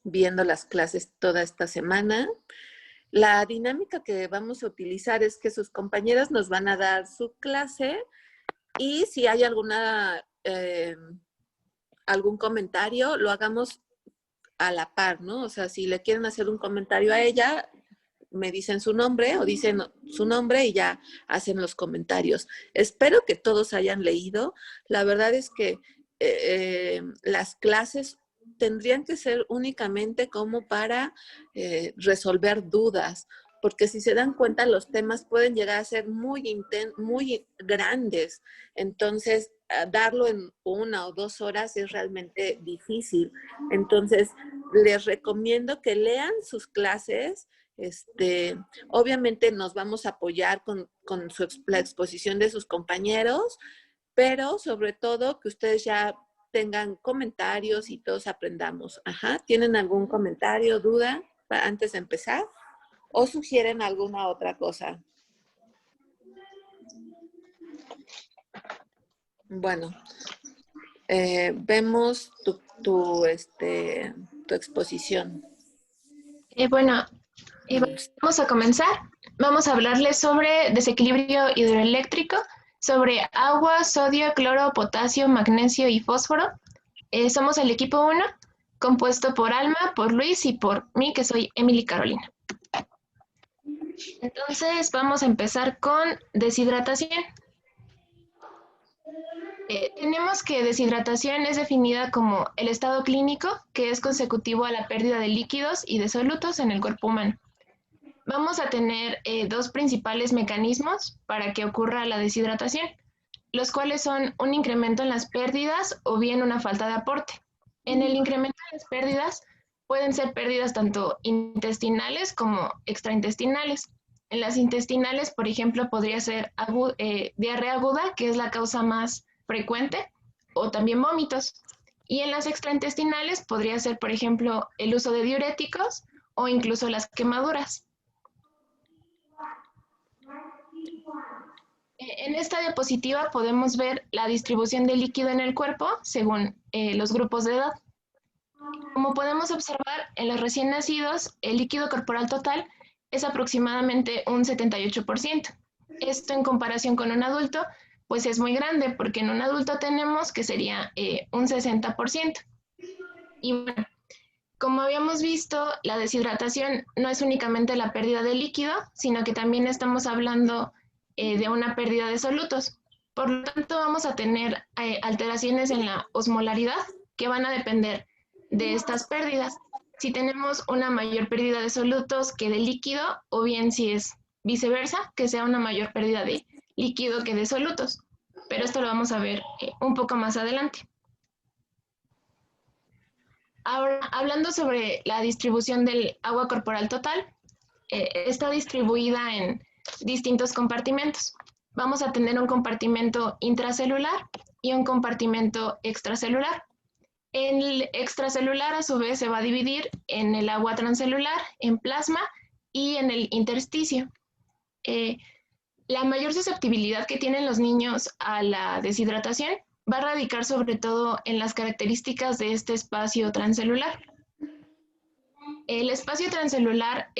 viendo las clases toda esta semana. La dinámica que vamos a utilizar es que sus compañeras nos van a dar su clase y si hay algún comentario, lo hagamos a la par, ¿no? O sea, si le quieren hacer un comentario a ella, me dicen su nombre o dicen su nombre y ya hacen los comentarios. Espero que todos hayan leído. La verdad es que las clases tendrían que ser únicamente como para resolver dudas, porque si se dan cuenta los temas pueden llegar a ser muy grandes. Entonces, darlo en 1 o 2 horas es realmente difícil. Entonces, les recomiendo que lean sus clases. Obviamente nos vamos a apoyar con la exposición de sus compañeros, pero sobre todo que ustedes ya tengan comentarios y todos aprendamos. Ajá. ¿Tienen algún comentario, duda antes de empezar? ¿O sugieren alguna otra cosa? Bueno, vemos tu exposición. Bueno, vamos a comenzar. Vamos a hablarles sobre desequilibrio hidroeléctrico, sobre agua, sodio, cloro, potasio, magnesio y fósforo. Somos el equipo 1, compuesto por Alma, por Luis y por mí, que soy Emily Carolina. Entonces, vamos a empezar con deshidratación. Tenemos que deshidratación es definida como el estado clínico que es consecutivo a la pérdida de líquidos y de solutos en el cuerpo humano. Vamos a tener dos principales mecanismos para que ocurra la deshidratación, los cuales son un incremento en las pérdidas o bien una falta de aporte. En el incremento de las pérdidas pueden ser pérdidas tanto intestinales como extraintestinales. En las intestinales, por ejemplo, podría ser diarrea aguda, que es la causa más frecuente, o también vómitos. Y en las extraintestinales podría ser, por ejemplo, el uso de diuréticos o incluso las quemaduras. En esta diapositiva podemos ver la distribución de líquido en el cuerpo según los grupos de edad. Como podemos observar, en los recién nacidos, el líquido corporal total es aproximadamente un 78%. Esto en comparación con un adulto, pues es muy grande, porque en un adulto tenemos que sería un 60%. Y bueno, como habíamos visto, la deshidratación no es únicamente la pérdida de líquido, sino que también estamos hablando de una pérdida de solutos. Por lo tanto, vamos a tener alteraciones en la osmolaridad que van a depender de estas pérdidas. Si tenemos una mayor pérdida de solutos que de líquido, o bien si es viceversa, que sea una mayor pérdida de líquido que de solutos. Pero esto lo vamos a ver un poco más adelante. Ahora, hablando sobre la distribución del agua corporal total, está distribuida en distintos compartimentos. Vamos a tener un compartimento intracelular y un compartimento extracelular. El extracelular, a su vez, se va a dividir en el agua transcelular, en plasma y en el intersticio. La mayor susceptibilidad que tienen los niños a la deshidratación va a radicar sobre todo en las características de este espacio transcelular. El espacio transcelular,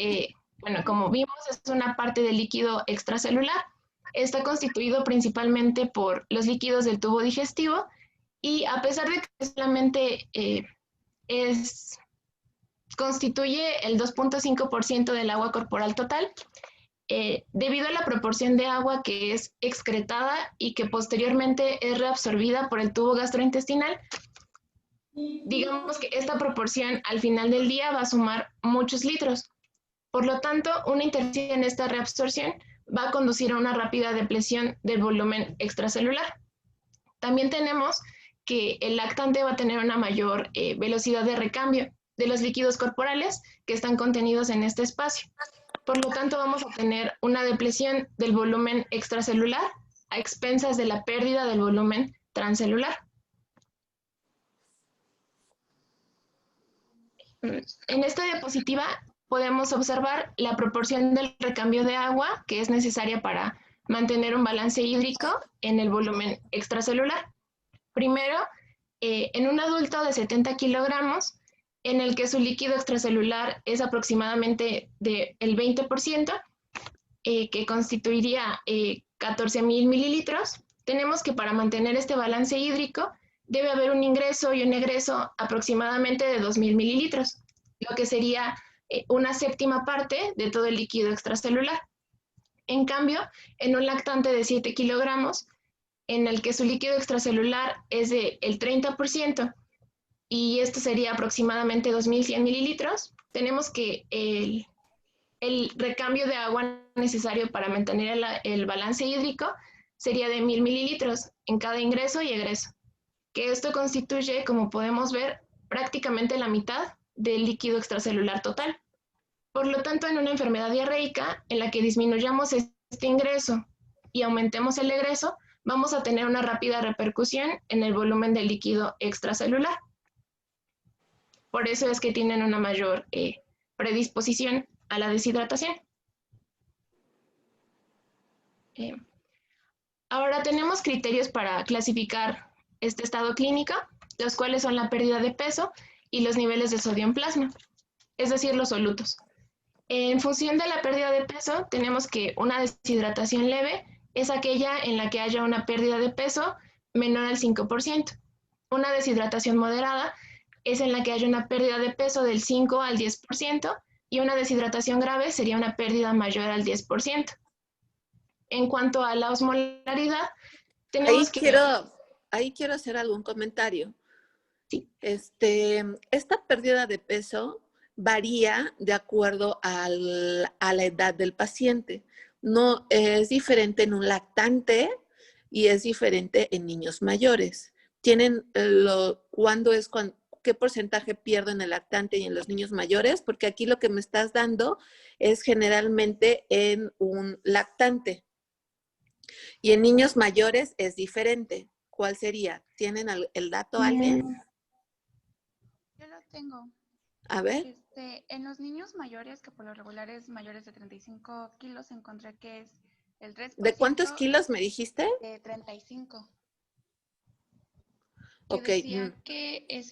bueno, como vimos, es una parte del líquido extracelular. Está constituido principalmente por los líquidos del tubo digestivo y a pesar de que solamente constituye el 2.5% del agua corporal total, debido a la proporción de agua que es excretada y que posteriormente es reabsorbida por el tubo gastrointestinal, digamos que esta proporción al final del día va a sumar muchos litros. Por lo tanto, una interrupción en esta reabsorción va a conducir a una rápida depleción del volumen extracelular. También tenemos que el lactante va a tener una mayor velocidad de recambio de los líquidos corporales que están contenidos en este espacio. Por lo tanto, vamos a tener una depleción del volumen extracelular a expensas de la pérdida del volumen transcelular. En esta diapositiva podemos observar la proporción del recambio de agua que es necesaria para mantener un balance hídrico en el volumen extracelular. Primero, en un adulto de 70 kilogramos, en el que su líquido extracelular es aproximadamente del 20%, que constituiría 14,000 mililitros, tenemos que para mantener este balance hídrico debe haber un ingreso y un egreso aproximadamente de 2,000 mililitros, lo que sería una séptima parte de todo el líquido extracelular. En cambio, en un lactante de 7 kilogramos, en el que su líquido extracelular es del 30%, y esto sería aproximadamente 2,100 mililitros, tenemos que el recambio de agua necesario para mantener el balance hídrico sería de 1,000 mililitros en cada ingreso y egreso, que esto constituye, como podemos ver, prácticamente la mitad del líquido extracelular total. Por lo tanto, en una enfermedad diarreica en la que disminuyamos este ingreso y aumentemos el egreso, vamos a tener una rápida repercusión en el volumen del líquido extracelular. Por eso es que tienen una mayor predisposición a la deshidratación. Ahora tenemos criterios para clasificar este estado clínico, los cuales son la pérdida de peso y los niveles de sodio en plasma, es decir, los solutos. En función de la pérdida de peso, tenemos que una deshidratación leve es aquella en la que haya una pérdida de peso menor al 5%. Una deshidratación moderada es en la que haya una pérdida de peso del 5 al 10%, y una deshidratación grave sería una pérdida mayor al 10%. En cuanto a la osmolaridad, tenemos Ahí quiero hacer algún comentario. Sí. Esta pérdida de peso varía de acuerdo a la edad del paciente. No es diferente en un lactante y es diferente en niños mayores. ¿Qué porcentaje pierdo en el lactante y en los niños mayores? Porque aquí lo que me estás dando es generalmente en un lactante. Y en niños mayores es diferente. ¿Cuál sería? ¿Tienen el dato alguien? Yo lo tengo. A ver. En los niños mayores, que por lo regular es mayores de 35 kilos, encontré que es el 3%. ¿De cuántos kilos me dijiste? De 35. Ok. Decía que es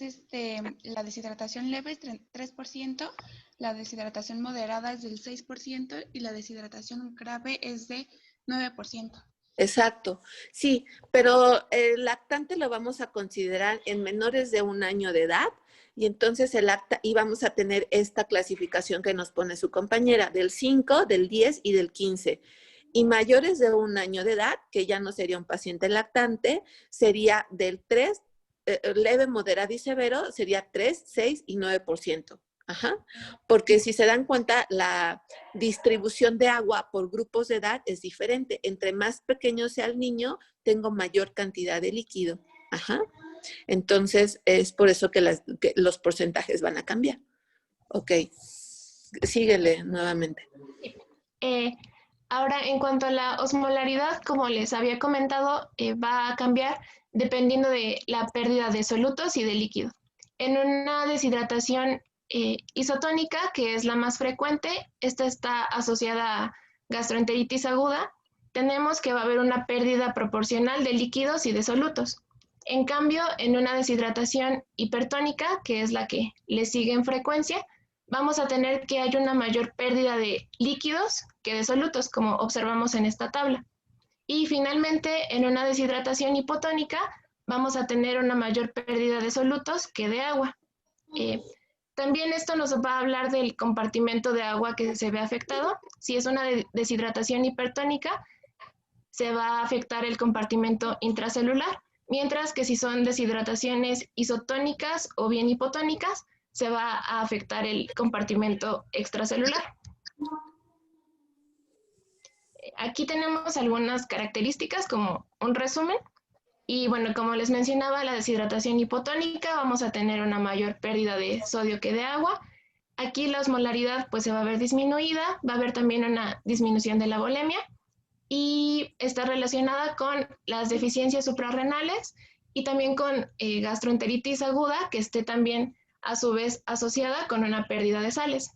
la deshidratación leve es 3%, la deshidratación moderada es del 6% y la deshidratación grave es de 9%. Exacto, sí, pero el lactante lo vamos a considerar en menores de 1 año de edad, y entonces y vamos a tener esta clasificación que nos pone su compañera, del 5, del 10 y del 15. Y mayores de 1 año de edad, que ya no sería un paciente lactante, sería del 3, leve, moderado y severo, sería 3, 6 y 9%. Ajá. Porque si se dan cuenta, la distribución de agua por grupos de edad es diferente. Entre más pequeño sea el niño, tengo mayor cantidad de líquido. Ajá. Entonces, es por eso que los porcentajes van a cambiar. Ok. Síguele nuevamente. Ahora, en cuanto a la osmolaridad, como les había comentado, va a cambiar dependiendo de la pérdida de solutos y de líquido. En una deshidratación isotónica, que es la más frecuente, esta está asociada a gastroenteritis aguda, tenemos que va a haber una pérdida proporcional de líquidos y de solutos. En cambio, en una deshidratación hipertónica, que es la que le sigue en frecuencia, vamos a tener que haya una mayor pérdida de líquidos que de solutos, como observamos en esta tabla. Y finalmente, en una deshidratación hipotónica, vamos a tener una mayor pérdida de solutos que de agua. También esto nos va a hablar del compartimento de agua que se ve afectado. Si es una deshidratación hipertónica, se va a afectar el compartimento intracelular, mientras que si son deshidrataciones isotónicas o bien hipotónicas, se va a afectar el compartimento extracelular. Aquí tenemos algunas características como un resumen. Y bueno, como les mencionaba, la deshidratación hipotónica, vamos a tener una mayor pérdida de sodio que de agua. Aquí la osmolaridad pues se va a ver disminuida, va a haber también una disminución de la volemia y está relacionada con las deficiencias suprarrenales y también con gastroenteritis aguda, que esté también a su vez asociada con una pérdida de sales.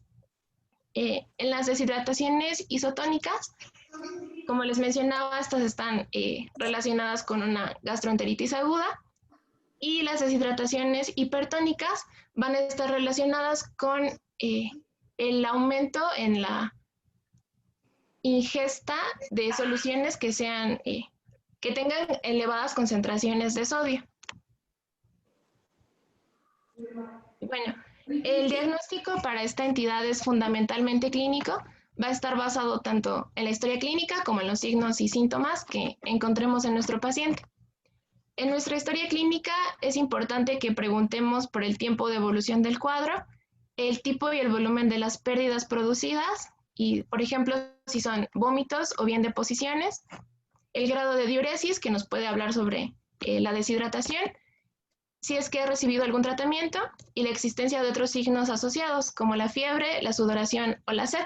En las deshidrataciones isotónicas, como les mencionaba, estas están relacionadas con una gastroenteritis aguda Y las deshidrataciones hipertónicas van a estar relacionadas con el aumento en la ingesta de soluciones que sean que tengan elevadas concentraciones de sodio. Bueno, el diagnóstico para esta entidad es fundamentalmente clínico. Va a estar basado tanto en la historia clínica como en los signos y síntomas que encontremos en nuestro paciente. En nuestra historia clínica es importante que preguntemos por el tiempo de evolución del cuadro, el tipo y el volumen de las pérdidas producidas y, por ejemplo, si son vómitos o bien deposiciones, el grado de diuresis, que nos puede hablar sobre la deshidratación, si es que ha recibido algún tratamiento, y la existencia de otros signos asociados, como la fiebre, la sudoración o la sed.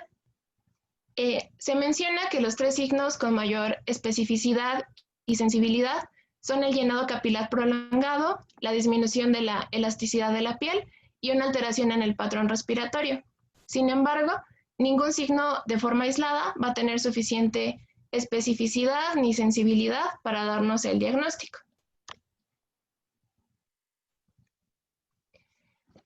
Se menciona que los 3 signos con mayor especificidad y sensibilidad son el llenado capilar prolongado, la disminución de la elasticidad de la piel y una alteración en el patrón respiratorio. Sin embargo, ningún signo de forma aislada va a tener suficiente especificidad ni sensibilidad para darnos el diagnóstico.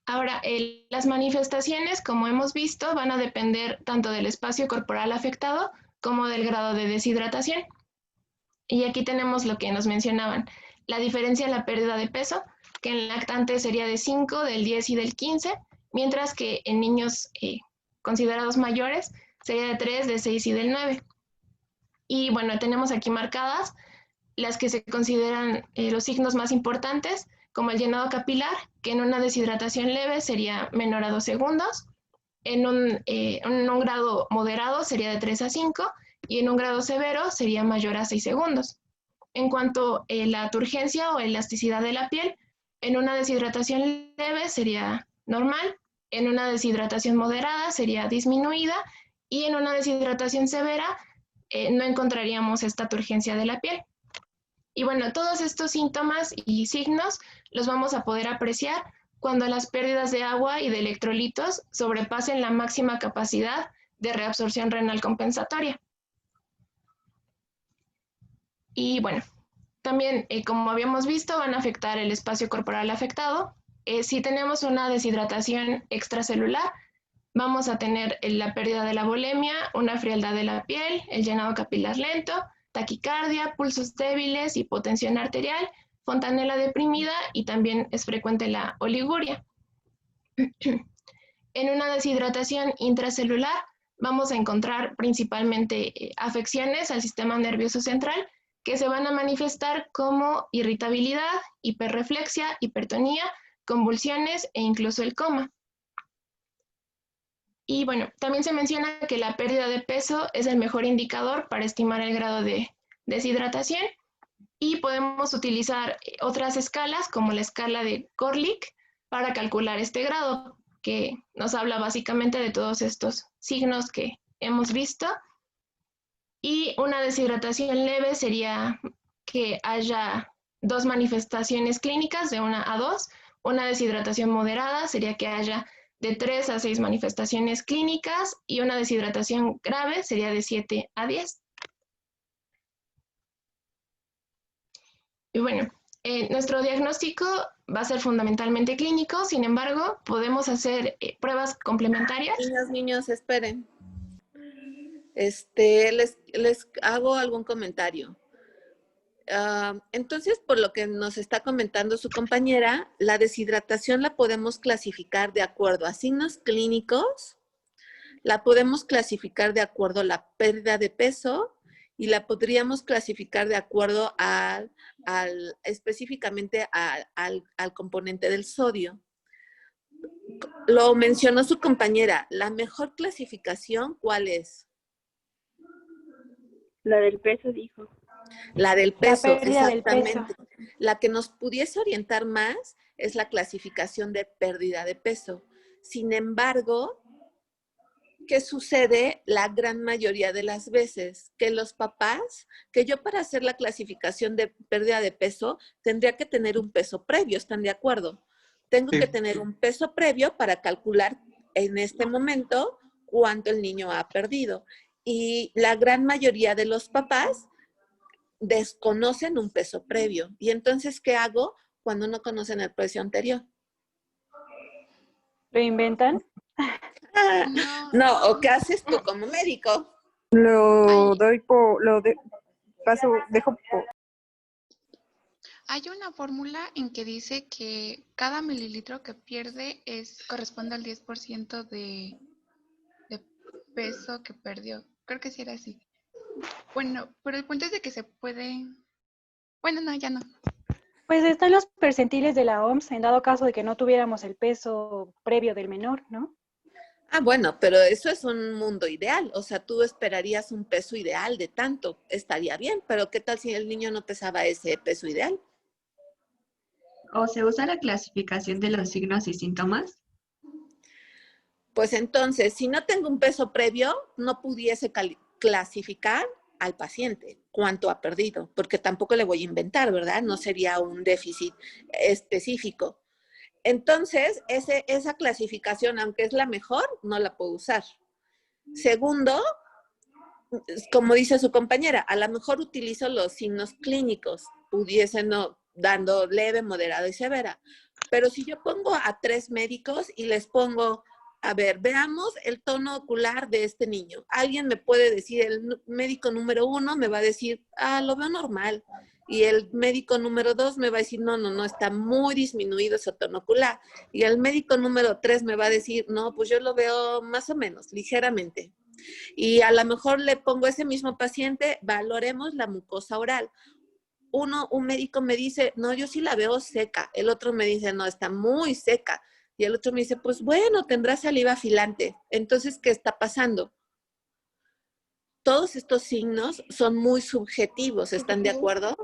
Ahora, las manifestaciones, como hemos visto, van a depender tanto del espacio corporal afectado como del grado de deshidratación. Y aquí tenemos lo que nos mencionaban, la diferencia en la pérdida de peso, que en lactantes sería de 5, del 10 y del 15, mientras que en niños considerados mayores sería de 3, de 6 y del 9. Y bueno, tenemos aquí marcadas las que se consideran los signos más importantes, como el llenado capilar, que en una deshidratación leve sería menor a 2 segundos, en un grado moderado sería de 3 a 5, y en un grado severo sería mayor a 6 segundos. En cuanto a la turgencia o elasticidad de la piel, en una deshidratación leve sería normal, en una deshidratación moderada sería disminuida, y en una deshidratación severa no encontraríamos esta turgencia de la piel. Y bueno, todos estos síntomas y signos los vamos a poder apreciar cuando las pérdidas de agua y de electrolitos sobrepasen la máxima capacidad de reabsorción renal compensatoria. Y bueno, también, como habíamos visto, van a afectar el espacio corporal afectado. Si tenemos una deshidratación extracelular, vamos a tener la pérdida de la volemia, una frialdad de la piel, el llenado capilar lento, taquicardia, pulsos débiles, hipotensión arterial, fontanela deprimida y también es frecuente la oliguria. En una deshidratación intracelular vamos a encontrar principalmente afecciones al sistema nervioso central que se van a manifestar como irritabilidad, hiperreflexia, hipertonía, convulsiones e incluso el coma. Y bueno, también se menciona que la pérdida de peso es el mejor indicador para estimar el grado de deshidratación y podemos utilizar otras escalas como la escala de Corlick para calcular este grado, que nos habla básicamente de todos estos signos que hemos visto. Y una deshidratación leve sería que haya 2 manifestaciones clínicas de 1 a 2. Una deshidratación moderada sería que haya de 3 a 6 manifestaciones clínicas y una deshidratación grave sería de 7 a 10. Y bueno, nuestro diagnóstico va a ser fundamentalmente clínico, sin embargo, podemos hacer pruebas complementarias. Niños, esperen. Les hago algún comentario. Entonces, por lo que nos está comentando su compañera, la deshidratación la podemos clasificar de acuerdo a signos clínicos, la podemos clasificar de acuerdo a la pérdida de peso y la podríamos clasificar de acuerdo específicamente al componente del sodio. Lo mencionó su compañera, ¿la mejor clasificación cuál es? La del peso, dijo. La del peso, la pérdida exactamente. del peso. La que nos pudiese orientar más es la clasificación de pérdida de peso. Sin embargo, ¿qué sucede la gran mayoría de las veces? Que los papás, que yo para hacer la clasificación de pérdida de peso, tendría que tener un peso previo, ¿están de acuerdo? Tengo que tener un peso previo para calcular en este momento cuánto el niño ha perdido. Y la gran mayoría de los papás desconocen un peso previo. Y entonces, ¿qué hago? cuando no conocen el precio anterior? ¿Lo inventan? No, No, ¿o qué haces tú como médico? Lo Ay. doy por, paso, dejo por, hay una fórmula en que dice que cada mililitro que pierde corresponde al 10% de peso que perdió. Creo que sí era así. Bueno, pero el punto es de que se puede... Bueno, no, ya no. pues están los percentiles de la OMS en dado caso de que no tuviéramos el peso previo del menor, ¿no? Ah, bueno, pero eso es un mundo ideal. O sea, tú esperarías un peso ideal de tanto. Estaría bien, pero ¿qué tal si el niño no pesaba ese peso ideal? ¿O se usa la clasificación de los signos y síntomas? Pues entonces, si no tengo un peso previo, no pudiese clasificar al paciente cuánto ha perdido, porque tampoco le voy a inventar, ¿verdad? No sería un déficit específico. Entonces, esa clasificación, aunque es la mejor, no la puedo usar. Segundo, como dice su compañera, a lo mejor utilizo los signos clínicos, pudiesen dando leve, moderada y severa. Pero si yo pongo a 3 médicos y les pongo, a ver, veamos el tono ocular de este niño. Alguien me puede decir, el médico número 1 me va a decir, lo veo normal. Y el médico número 2 me va a decir, no, está muy disminuido ese tono ocular. Y el médico número 3 me va a decir, no, pues yo lo veo más o menos, ligeramente. Y a lo mejor le pongo a ese mismo paciente, valoremos la mucosa oral. Un médico me dice, no, yo sí la veo seca. El otro me dice, no, está muy seca. Y el otro me dice, pues bueno, tendrá saliva filante. Entonces, ¿qué está pasando? Todos estos signos son muy subjetivos, ¿están de acuerdo?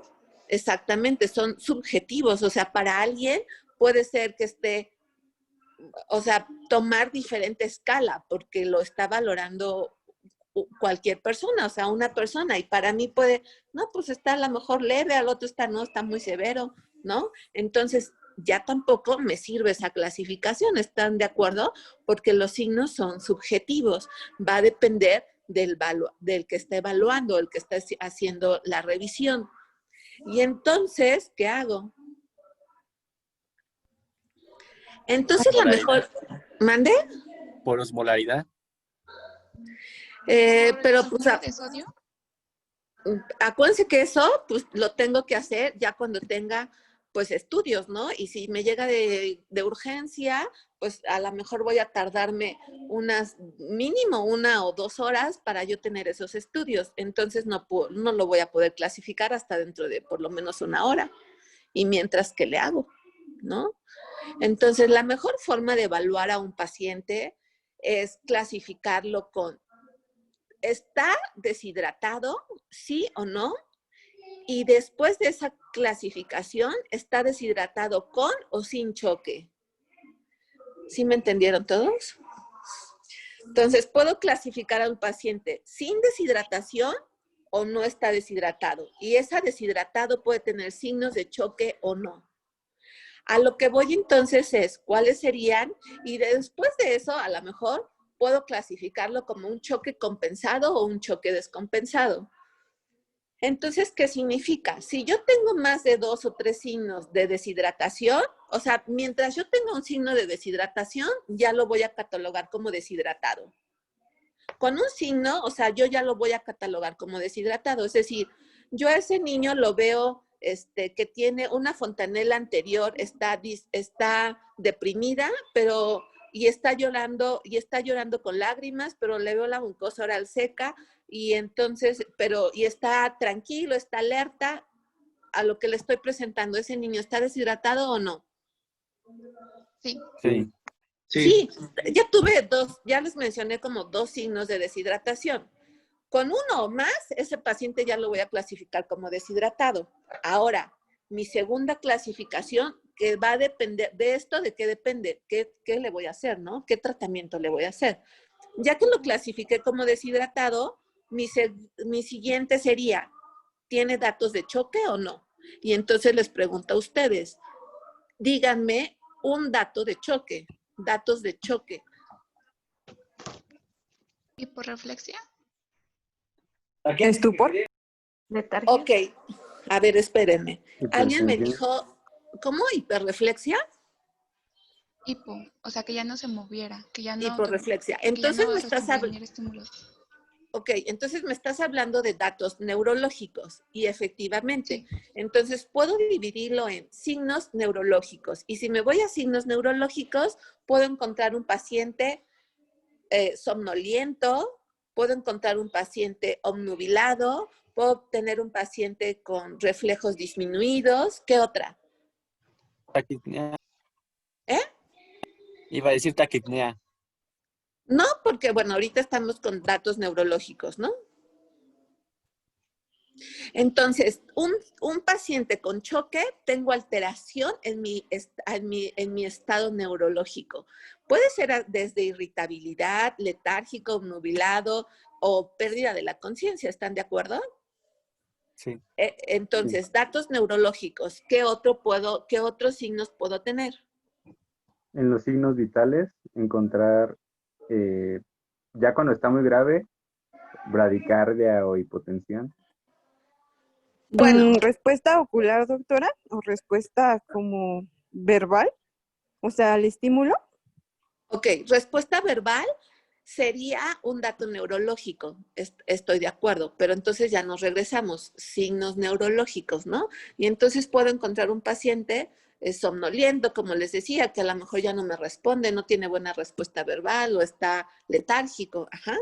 Exactamente, son subjetivos. O sea, para alguien puede ser que esté, o sea, tomar diferente escala porque lo está valorando cualquier persona, o sea, una persona, y para mí puede, no, pues está a lo mejor leve, al otro está muy severo, ¿no? Entonces, ya tampoco me sirve esa clasificación, ¿están de acuerdo? Porque los signos son subjetivos, va a depender del que está evaluando, el que está haciendo la revisión. Y entonces, ¿qué hago? Entonces, la mejor, ¿mande? Por osmolaridad. Pero pues ¿Cloruro de sodio? acuérdense que eso pues lo tengo que hacer ya cuando tenga pues estudios, ¿no? Y si me llega de urgencia, pues a lo mejor voy a tardarme mínimo 1 o 2 horas para yo tener esos estudios. Entonces no lo voy a poder clasificar hasta dentro de por lo menos 1 hora. Y mientras que le hago, ¿no? Entonces la mejor forma de evaluar a un paciente es clasificarlo con ¿está deshidratado? ¿Sí o no? Y después de esa clasificación, ¿está deshidratado con o sin choque? ¿Sí me entendieron todos? Entonces, puedo clasificar a un paciente sin deshidratación o no está deshidratado. Y ese deshidratado puede tener signos de choque o no. A lo que voy entonces es, ¿cuáles serían? Y después de eso, a lo mejor, puedo clasificarlo como un choque compensado o un choque descompensado. Entonces, ¿qué significa? Si yo tengo más de 2 o 3 signos de deshidratación, o sea, mientras yo tenga un signo de deshidratación, ya lo voy a catalogar como deshidratado. Con un signo, o sea, yo ya lo voy a catalogar como deshidratado. Es decir, yo a ese niño lo veo que tiene una fontanela anterior, está deprimida, y está llorando con lágrimas, pero le veo la mucosa oral seca y entonces, y está tranquilo, está alerta a lo que le estoy presentando. ¿Ese niño está deshidratado o no? Sí. Sí. Sí, ya les mencioné como 2 signos de deshidratación. Con 1 o más, ese paciente ya lo voy a clasificar como deshidratado. Ahora, mi segunda clasificación, que va a depender de esto, ¿de qué depende? ¿Qué le voy a hacer, no? ¿Qué tratamiento le voy a hacer? Ya que lo clasifiqué como deshidratado, mi siguiente sería, ¿tiene datos de choque o no? Y entonces les pregunto a ustedes, díganme un dato de choque, datos de choque. ¿Hiporreflexia? ¿Estupor? Ok, a ver, espérenme. Alguien me Hipersensible. dijo ¿Cómo? ¿Hiperreflexia? Hipo, o sea, que ya no se moviera, que ya no, Hiporreflexia. que ya Entonces no me estás hablando... respondía estímulos. Ok, entonces me estás hablando de datos neurológicos y efectivamente, Sí. entonces puedo dividirlo en signos neurológicos y si me voy a signos neurológicos, puedo encontrar un paciente somnoliento, puedo encontrar un paciente obnubilado, puedo tener un paciente con reflejos disminuidos. ¿Qué otra? Taquipnea. ¿Eh? Iba a decir taquipnea. No, porque bueno, ahorita estamos con datos neurológicos, ¿no? Entonces, un paciente con choque, tengo alteración en mi estado neurológico. Puede ser desde irritabilidad, letárgico, obnubilado o pérdida de la conciencia, ¿están de acuerdo? Sí. Entonces, datos neurológicos, ¿qué otros signos puedo tener? En los signos vitales, encontrar, ya cuando está muy grave, bradicardia o hipotensión. Bueno, ¿Respuesta ocular, doctora? ¿O respuesta como verbal? O sea, al estímulo. ok, respuesta verbal sería un dato neurológico, estoy de acuerdo, pero entonces ya nos regresamos, signos neurológicos, ¿no? Y entonces puedo encontrar un paciente somnoliento, como les decía, que a lo mejor ya no me responde, no tiene buena respuesta verbal o está letárgico, ajá.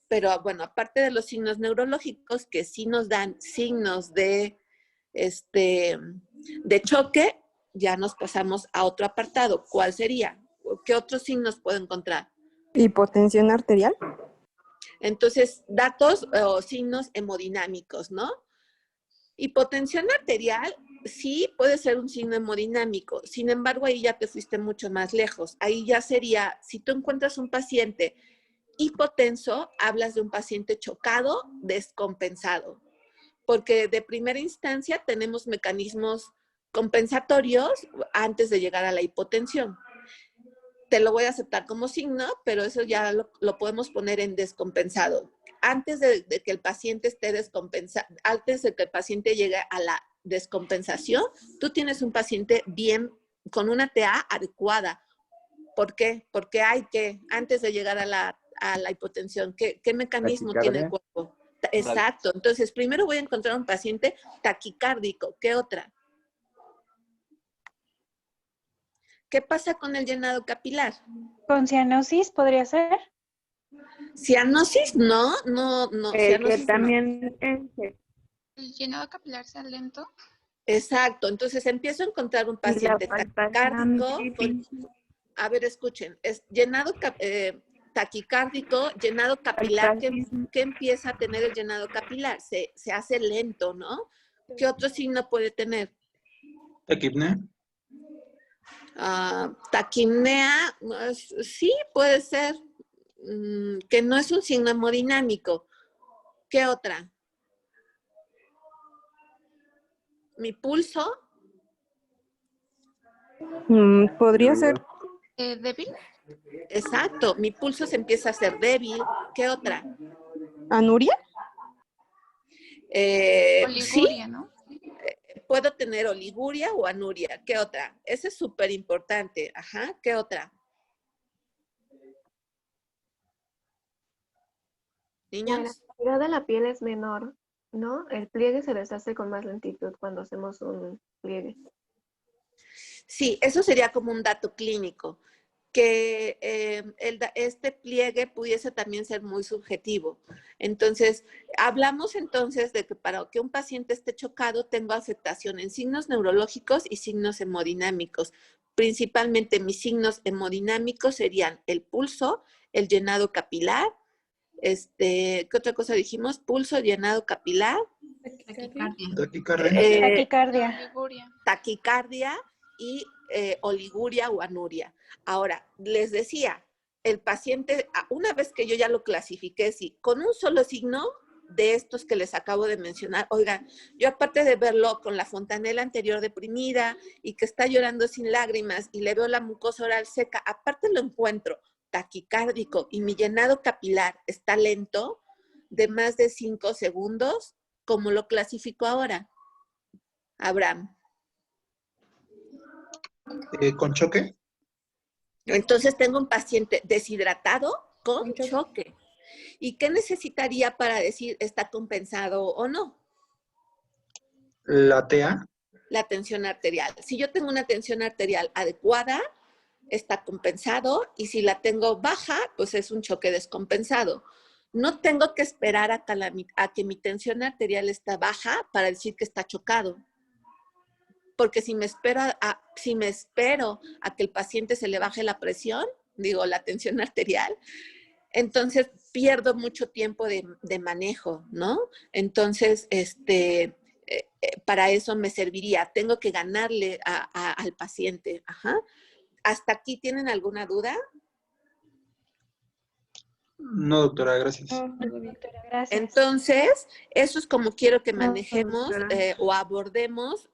Pero bueno, aparte de los signos neurológicos que sí nos dan signos de choque, ya nos pasamos a otro apartado. ¿Cuál sería? ¿Qué otros signos puedo encontrar? Hipotensión arterial. Entonces, datos o signos hemodinámicos, ¿no? Hipotensión arterial sí puede ser un signo hemodinámico. Sin embargo, ahí ya te fuiste mucho más lejos. Ahí ya sería, si tú encuentras un paciente hipotenso, hablas de un paciente chocado, descompensado. Porque de primera instancia tenemos mecanismos compensatorios antes de llegar a la hipotensión. Te lo voy a aceptar como signo, pero eso ya lo podemos poner en descompensado. Antes de que el paciente esté descompensado, antes de que el paciente llegue a la descompensación, tú tienes un paciente bien, con una TA adecuada. ¿Por qué? Porque hay que, antes de llegar a la hipotensión, ¿qué mecanismo tiene el cuerpo? Exacto. Entonces, primero voy a encontrar un paciente taquicárdico. ¿Qué otra? ¿Qué pasa con el llenado capilar? ¿Con cianosis podría ser? Cianosis, no. Que Cianosis también El llenado capilar sea lento. Exacto. Entonces empiezo a encontrar un y la paciente palpación taquicárdico. A ver, escuchen. Es llenado taquicárdico, llenado capilar. ¿Qué empieza a tener el llenado capilar? Se hace lento, ¿no? ¿Qué otro signo puede tener? Taquipnea. Taquipnea, sí, puede ser, que no es un signo hemodinámico. ¿Qué otra? Mi pulso. Podría ser ¿Débil? Exacto, mi pulso se empieza a hacer débil. ¿Qué otra? anuria. Sí, Oliguria, ¿no? puedo tener oliguria o anuria. ¿Qué otra? Ese es súper importante. Ajá, ¿qué otra? La Niños. elasticidad de la piel es menor, ¿no? El pliegue se deshace con más lentitud cuando hacemos un pliegue. Sí, eso sería como un dato clínico, que este pliegue pudiese también ser muy subjetivo. Entonces, hablamos entonces de que para que un paciente esté chocado, tengo afectación en signos neurológicos y signos hemodinámicos. Principalmente mis signos hemodinámicos serían el pulso, el llenado capilar, ¿qué otra cosa dijimos? Pulso, llenado capilar, Taquicardia. taquicardia y oliguria o anuria. Ahora, les decía, el paciente, una vez que yo ya lo clasifiqué, sí, con un solo signo de estos que les acabo de mencionar, oigan, yo aparte de verlo con la fontanela anterior deprimida y que está llorando sin lágrimas y le veo la mucosa oral seca, aparte lo encuentro taquicárdico y mi llenado capilar está lento de más de 5 segundos, ¿cómo lo clasifico ahora? Abraham. ¿Con choque? Entonces tengo un paciente deshidratado con Con choque. choque. ¿Y qué necesitaría para decir está compensado o no? ¿La TA? La tensión arterial. Si yo tengo una tensión arterial adecuada, está compensado, y si la tengo baja, pues es un choque descompensado. No tengo que esperar a que mi tensión arterial está baja para decir que está chocado. Porque si me espero a que el paciente se le baje la presión, digo, la tensión arterial, entonces pierdo mucho tiempo de manejo, ¿no? Entonces, para eso me serviría. Tengo que ganarle al paciente. Ajá. ¿Hasta aquí tienen alguna duda? No, doctora, gracias. No, todo bien. Doctora, gracias. Entonces, eso es como quiero que No, manejemos doctora. o abordemos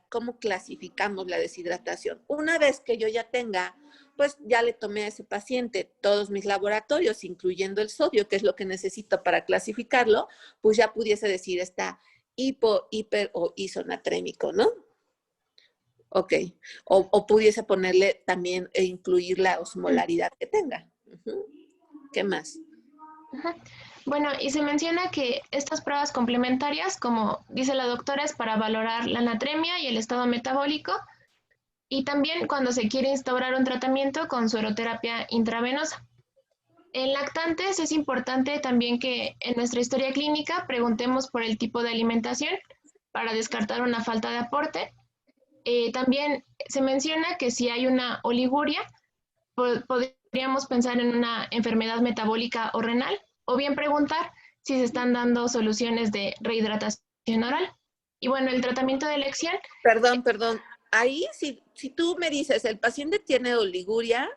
cómo clasificamos la deshidratación. Una vez que yo ya tenga, pues ya le tomé a ese paciente todos mis laboratorios, incluyendo el sodio, que es lo que necesito para clasificarlo, pues ya pudiese decir está hipo, hiper o isonatrémico, ¿no? Ok. O pudiese ponerle también e incluir la osmolaridad que tenga. Ujú. ¿Qué más? Ajá. Bueno, y se menciona que estas pruebas complementarias, como dice la doctora, es para valorar la natremia y el estado metabólico, y también cuando se quiere instaurar un tratamiento con sueroterapia intravenosa. En lactantes es importante también que en nuestra historia clínica preguntemos por el tipo de alimentación para descartar una falta de aporte. También se menciona que si hay una oliguria, podríamos pensar en una enfermedad metabólica o renal, o bien preguntar si se están dando soluciones de rehidratación oral. Y bueno, el tratamiento de elección. Perdón. Ahí, si tú me dices, el paciente tiene oliguria,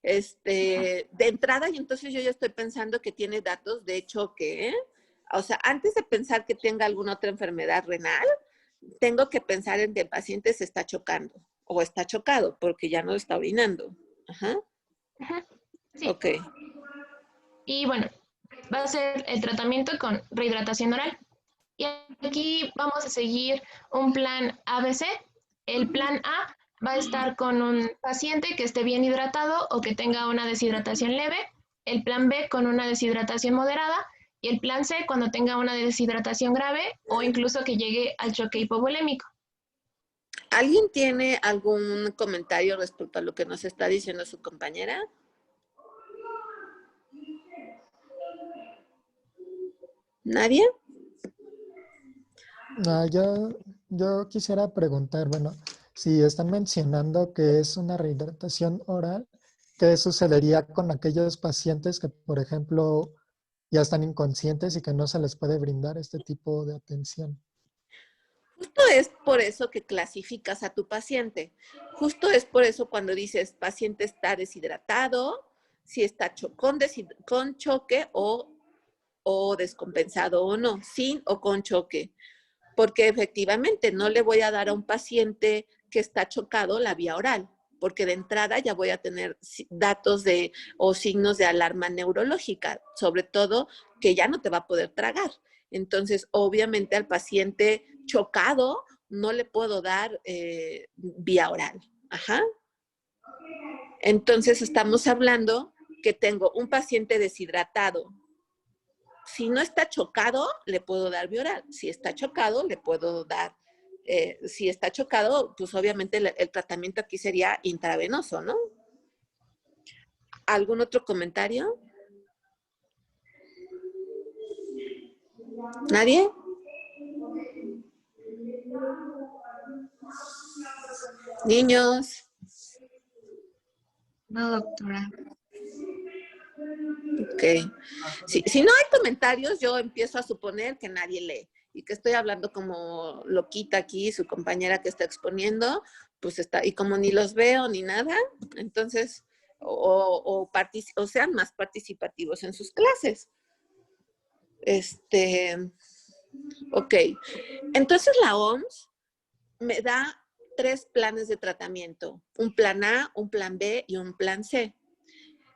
de entrada, y entonces yo ya estoy pensando que tiene datos de choque, ¿eh? O sea, antes de pensar que tenga alguna otra enfermedad renal, tengo que pensar en que el paciente se está chocando o está chocado porque ya no está orinando. Ajá. Sí. Ok. Y bueno, va a ser el tratamiento con rehidratación oral. Y aquí vamos a seguir un plan ABC. El plan A va a estar con un paciente que esté bien hidratado o que tenga una deshidratación leve. El plan B con una deshidratación moderada. Y el plan C cuando tenga una deshidratación grave o incluso que llegue al choque hipovolémico. ¿Alguien tiene algún comentario respecto a lo que nos está diciendo su compañera? ¿Nadie? Yo quisiera preguntar, bueno, si están mencionando que es una rehidratación oral, ¿qué sucedería con aquellos pacientes que, por ejemplo, ya están inconscientes y que no se les puede brindar este tipo de atención? Justo es por eso que clasificas a tu paciente. Justo es por eso cuando dices paciente está deshidratado, si está con choque o descompensado o no, sin o con choque. Porque efectivamente no le voy a dar a un paciente que está chocado la vía oral, porque de entrada ya voy a tener datos o signos de alarma neurológica, sobre todo que ya no te va a poder tragar. Entonces, obviamente al paciente chocado no le puedo dar vía oral. Ajá. Entonces, estamos hablando que tengo un paciente deshidratado. Si no está chocado, le puedo dar vía oral. Si está chocado, le puedo dar, si está chocado, pues obviamente el tratamiento aquí sería intravenoso, ¿no? ¿Algún otro comentario? ¿Nadie? Niños. No, doctora. Ok. Si no hay comentarios, yo empiezo a suponer que nadie lee y que estoy hablando como loquita aquí, su compañera que está exponiendo, pues está, y como ni los veo ni nada, entonces, o sean más participativos en sus clases. Ok. Entonces la OMS me da 3 planes de tratamiento, un plan A, un plan B y un plan C.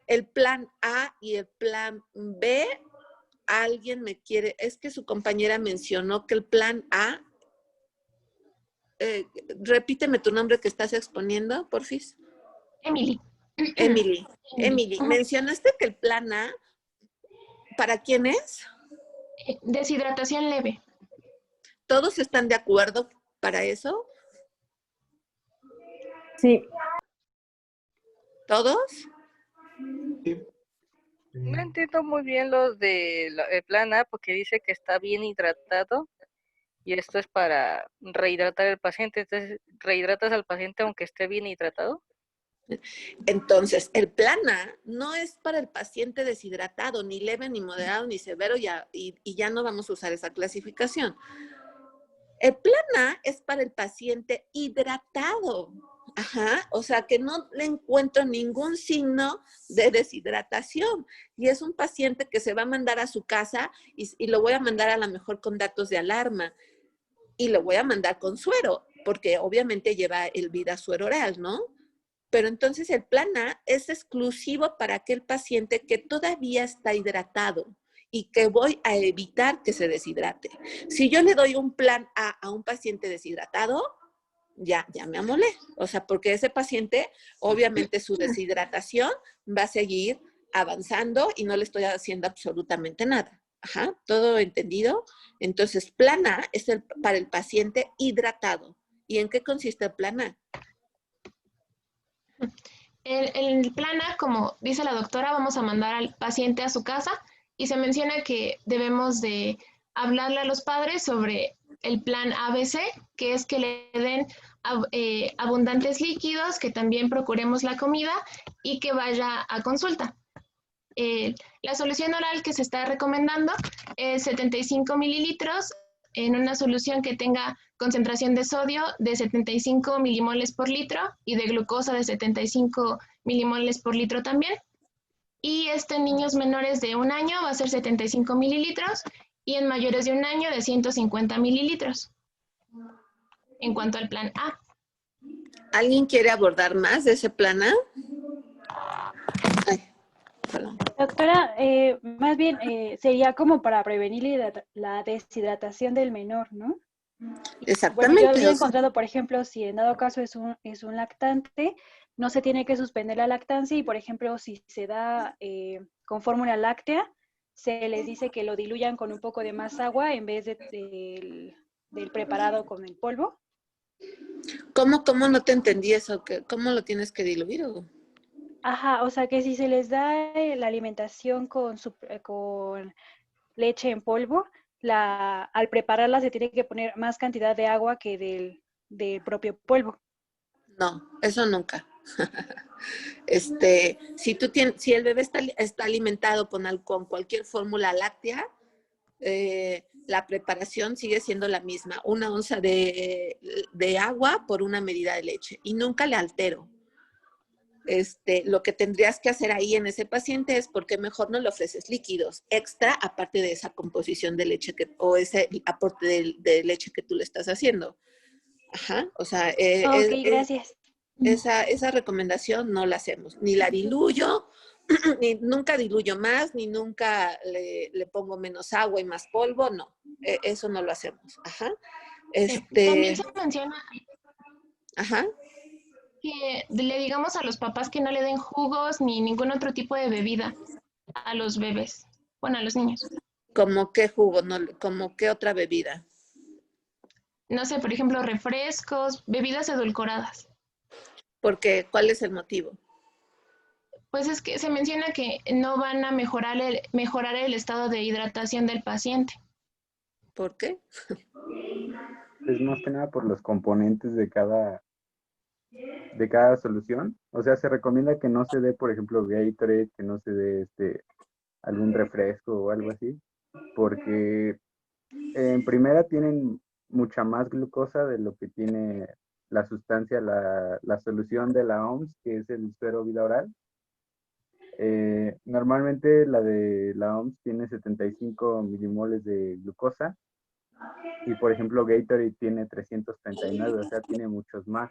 El plan A y el plan B, alguien me quiere, es que su compañera mencionó que el plan A repíteme tu nombre que estás exponiendo, porfis. Emily. Emily, mencionaste que el plan A, ¿para quién es? Deshidratación leve. ¿Todos están de acuerdo para eso? Sí. ¿Todos? No entiendo muy bien los del plan A porque dice que está bien hidratado y esto es para rehidratar al paciente. Entonces, ¿rehidratas al paciente aunque esté bien hidratado? Entonces, el plan A no es para el paciente deshidratado, ni leve, ni moderado, ni severo, y ya no vamos a usar esa clasificación. El plan A es para el paciente hidratado. Ajá, o sea que no le encuentro ningún signo de deshidratación. Y es un paciente que se va a mandar a su casa y lo voy a mandar a lo mejor con datos de alarma. Y lo voy a mandar con suero, porque obviamente lleva el Vidasuero oral, ¿no? Pero entonces el plan A es exclusivo para aquel paciente que todavía está hidratado y que voy a evitar que se deshidrate. Si yo le doy un plan A un paciente deshidratado, ya me amolé. O sea, porque ese paciente, obviamente su deshidratación va a seguir avanzando y no le estoy haciendo absolutamente nada. Ajá, ¿todo entendido? Entonces, plan A es para el paciente hidratado. ¿Y en qué consiste el plan A? El plan A, como dice la doctora, vamos a mandar al paciente a su casa y se menciona que debemos de hablarle a los padres sobre el plan ABC, que es que le den abundantes líquidos, que también procuremos la comida y que vaya a consulta. La solución oral que se está recomendando es 75 mililitros en una solución que tenga concentración de sodio de 75 milimoles por litro y de glucosa de 75 milimoles por litro también. Y en niños menores de 1 año va a ser 75 mililitros y en mayores de 1 año de 150 mililitros. En cuanto al plan A. ¿Alguien quiere abordar más de ese plan A? Ay, perdón. Doctora, más bien sería como para prevenir la deshidratación del menor, ¿no? Exactamente. Bueno, yo había encontrado, por ejemplo, si en dado caso es un lactante, no se tiene que suspender la lactancia y, por ejemplo, si se da con fórmula láctea, se les dice que lo diluyan con un poco de más agua en vez del preparado con el polvo. ¿Cómo no te entendí eso? ¿Cómo lo tienes que diluir? Ajá, o sea que si se les da la alimentación con leche en polvo, al prepararla se tiene que poner más cantidad de agua que del propio polvo. No, eso nunca. Si el bebé está alimentado con cualquier fórmula láctea, la preparación sigue siendo la misma, 1 onza de agua por 1 medida de leche y nunca le altero. Lo que tendrías que hacer ahí en ese paciente es por qué mejor no le ofreces líquidos extra aparte de esa composición de leche o ese aporte de leche que tú le estás haciendo. Ajá, o sea, ok, gracias. Esa recomendación no la hacemos, ni la diluyo, ni nunca diluyo más, ni nunca le pongo menos agua y más polvo, no, eso no lo hacemos. Ajá. También se menciona ajá. que le digamos a los papás que no le den jugos ni ningún otro tipo de bebida a los bebés, bueno, a los niños. ¿Cómo qué jugo? No, ¿cómo qué otra bebida? No sé, por ejemplo, refrescos, bebidas edulcoradas. Porque, ¿cuál es el motivo? Pues es que se menciona que no van a mejorar el estado de hidratación del paciente. ¿Por qué? Es más que nada por los componentes de cada solución. O sea, se recomienda que no se dé, por ejemplo, Gatorade, que no se dé algún refresco o algo así, porque en primera tienen mucha más glucosa de lo que tiene la sustancia, la solución de la OMS, que es el suero vida oral. Normalmente la de la OMS tiene 75 milimoles de glucosa y, por ejemplo, Gatorade tiene 339, o sea, tiene muchos más.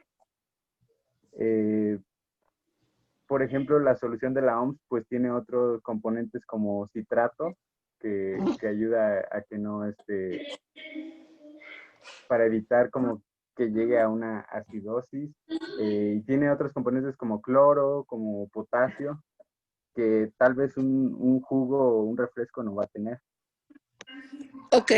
Por ejemplo, la solución de la OMS pues tiene otros componentes como citrato que ayuda a que no para evitar como que llegue a una acidosis. Y tiene otros componentes como cloro, como potasio, que tal vez un jugo o un refresco no va a tener. Ok,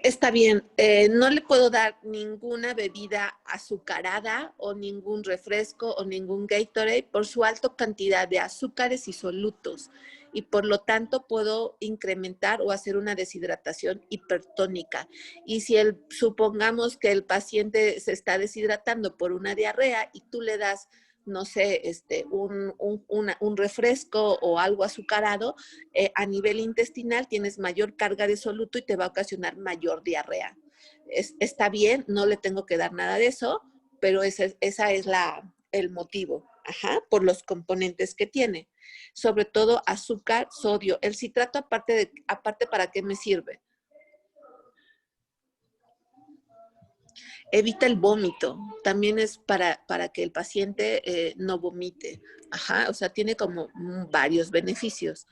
está bien. No le puedo dar ninguna bebida azucarada o ningún refresco o ningún Gatorade por su alta cantidad de azúcares y solutos. Y por lo tanto puedo incrementar o hacer una deshidratación hipertónica. Y si supongamos que el paciente se está deshidratando por una diarrea y tú le das, no sé, un refresco o algo azucarado, a nivel intestinal tienes mayor carga de soluto y te va a ocasionar mayor diarrea. Está bien, no le tengo que dar nada de eso, pero esa es el motivo, por los componentes que tiene. Sobre todo azúcar, sodio. El citrato aparte, ¿para qué me sirve? Evita el vómito. También es para que el paciente no vomite. O sea, tiene como varios beneficios.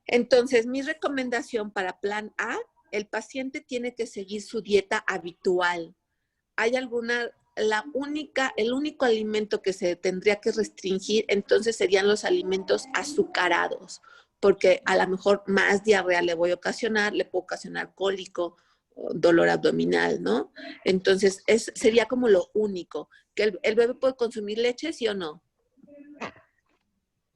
Entonces, mi recomendación para plan A, el paciente tiene que seguir su dieta habitual. ¿Hay el único alimento que se tendría que restringir, entonces serían los alimentos azucarados, porque a lo mejor más diarrea le voy a ocasionar, le puedo ocasionar cólico, dolor abdominal, ¿no? Entonces, sería como lo único. ¿Que el bebé puede consumir leche, sí o no?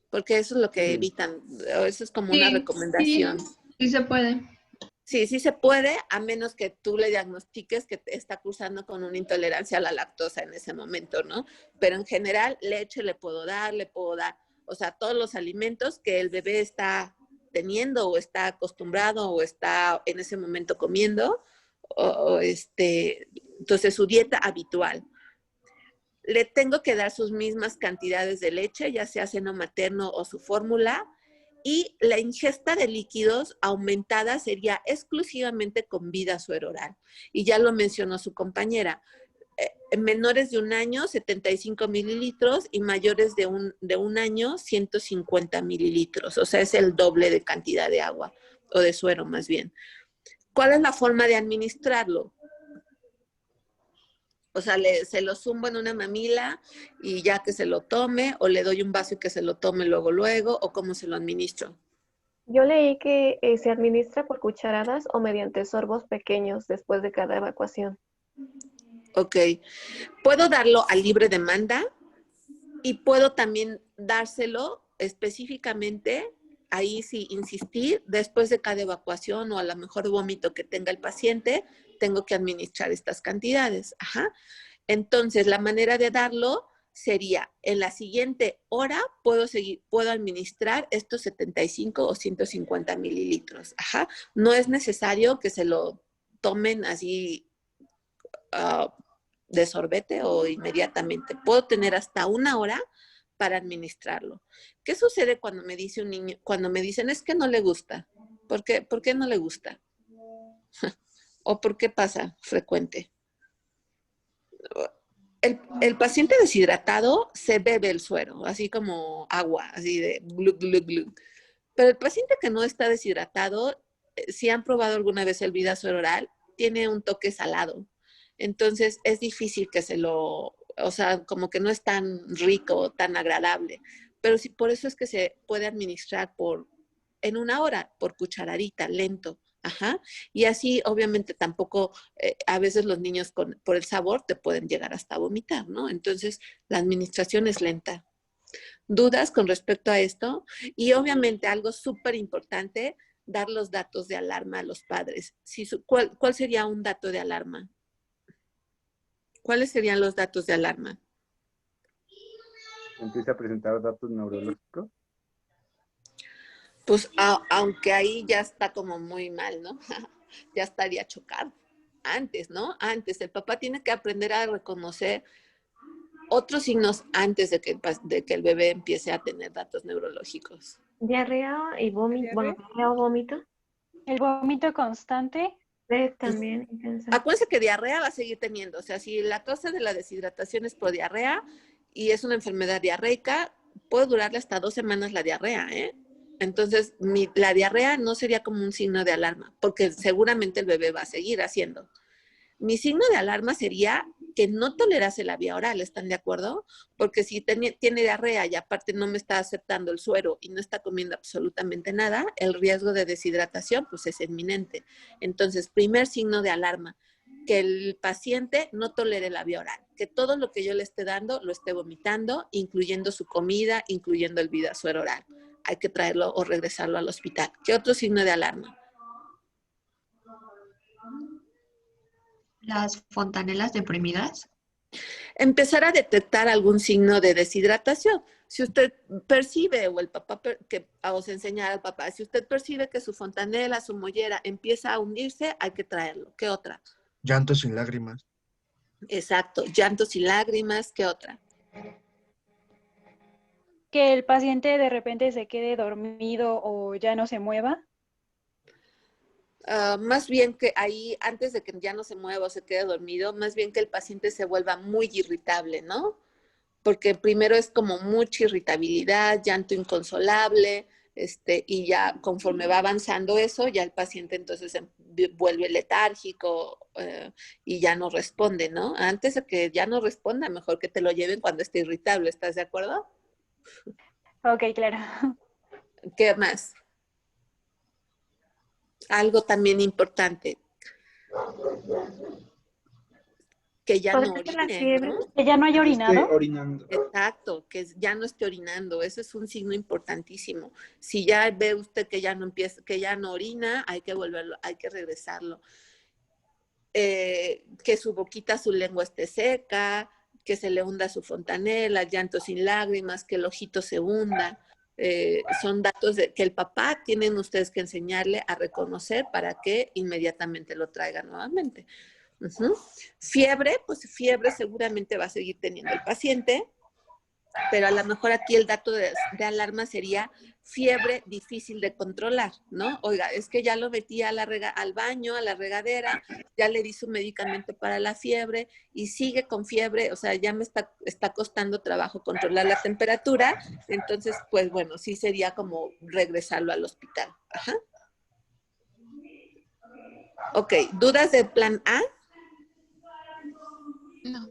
Porque eso es lo que evitan, eso es como una recomendación. Sí se puede. Sí, sí se puede, a menos que tú le diagnostiques que está cursando con una intolerancia a la lactosa en ese momento, ¿no? Pero en general, leche le puedo dar, o sea, todos los alimentos que el bebé está teniendo o está acostumbrado o está en ese momento comiendo, entonces su dieta habitual. Le tengo que dar sus mismas cantidades de leche, ya sea seno materno o su fórmula, y la ingesta de líquidos aumentada sería exclusivamente con vida sueroral. Y ya lo mencionó su compañera. Menores de 1 año, 75 mililitros, y mayores de un año, 150 mililitros. O sea, es el doble de cantidad de agua, o de suero más bien. ¿Cuál es la forma de administrarlo? O sea, se lo zumbo en una mamila y ya que se lo tome, o le doy un vaso y que se lo tome luego, o cómo se lo administro. Yo leí que se administra por cucharadas o mediante sorbos pequeños después de cada evacuación. Ok. Puedo darlo a libre demanda y puedo también dárselo específicamente, ahí sí, insistir, después de cada evacuación o a lo mejor vómito que tenga el paciente, tengo que administrar estas cantidades. Entonces, la manera de darlo sería, en la siguiente hora puedo administrar estos 75 o 150 mililitros. No es necesario que se lo tomen así de sorbete o inmediatamente. Puedo tener hasta 1 hora para administrarlo. ¿Qué sucede cuando me dice un niño, cuando me dicen es que no le gusta? ¿Por qué no le gusta? ¿O por qué pasa frecuente? El paciente deshidratado se bebe el suero, así como agua, así de glug, glug, glug. Pero el paciente que no está deshidratado, si han probado alguna vez el vida suero oral, tiene un toque salado. Entonces es difícil que o sea, como que no es tan rico, tan agradable. Pero sí, por eso es que se puede administrar en 1 hora, por cucharadita, lento. Y así, obviamente, tampoco, a veces los niños por el sabor te pueden llegar hasta vomitar, ¿no? Entonces, la administración es lenta. ¿Dudas con respecto a esto? Y obviamente, algo súper importante, dar los datos de alarma a los padres. ¿Cuál sería un dato de alarma? ¿Cuáles serían los datos de alarma? ¿Empieza a presentar datos neurológicos? Pues aunque ahí ya está como muy mal, ¿no? Ya estaría chocado. Antes, ¿no? Antes, el papá tiene que aprender a reconocer otros signos antes de que el bebé empiece a tener datos neurológicos. ¿Diarrea y vómito? Bueno, ¿diarrea o vómito? El vómito constante. También. Acuérdense que diarrea va a seguir teniendo. O sea, si la causa de la deshidratación es por diarrea y es una enfermedad diarreica, puede durarle hasta 2 semanas la diarrea, ¿eh? Entonces, la diarrea no sería como un signo de alarma, porque seguramente el bebé va a seguir haciendo. Mi signo de alarma sería que no tolerase la vía oral, ¿están de acuerdo? Porque si tiene diarrea y aparte no me está aceptando el suero y no está comiendo absolutamente nada, el riesgo de deshidratación pues es inminente. Entonces, primer signo de alarma, que el paciente no tolere la vía oral, que todo lo que yo le esté dando lo esté vomitando, incluyendo su comida, incluyendo el suero oral. Hay que traerlo o regresarlo al hospital. ¿Qué otro signo de alarma? Las fontanelas deprimidas. Empezar a detectar algún signo de deshidratación. Si usted percibe, o el papá, os enseñar al papá, si usted percibe que su fontanela, su mollera empieza a hundirse, hay que traerlo. ¿Qué otra? Llantos sin lágrimas. Exacto, llantos y lágrimas. ¿Qué otra? Que el paciente de repente se quede dormido o ya no se mueva. Más bien que ahí, antes de que ya no se mueva o se quede dormido, más bien que el paciente se vuelva muy irritable, ¿no? Porque primero es como mucha irritabilidad, llanto inconsolable, y ya conforme va avanzando eso, ya el paciente entonces se vuelve letárgico y ya no responde, ¿no? Antes de que ya no responda, mejor que te lo lleven cuando esté irritable, ¿estás de acuerdo? Ok, claro. ¿Qué más? Algo también importante. Que ya no orine, ¿no? Que ya no haya orinado. Orinando. Exacto, que ya no esté orinando. Eso es un signo importantísimo. Si ya ve usted que ya no empieza, que ya no orina, hay que volverlo, hay que regresarlo. Que su boquita, su lengua esté seca, que se le hunda su fontanela, llanto sin lágrimas, que el ojito se hunda. Son datos que el papá tienen ustedes que enseñarle a reconocer para que inmediatamente lo traiga nuevamente. Fiebre, pues fiebre seguramente va a seguir teniendo el paciente, pero a lo mejor aquí el dato de alarma sería fiebre difícil de controlar, ¿no? Oiga, es que ya lo metí al baño, a la regadera, ya le di su medicamento para la fiebre y sigue con fiebre, o sea, ya me está costando trabajo controlar la temperatura, entonces, pues bueno, sí sería como regresarlo al hospital. Ajá. Ok, ¿dudas del plan A?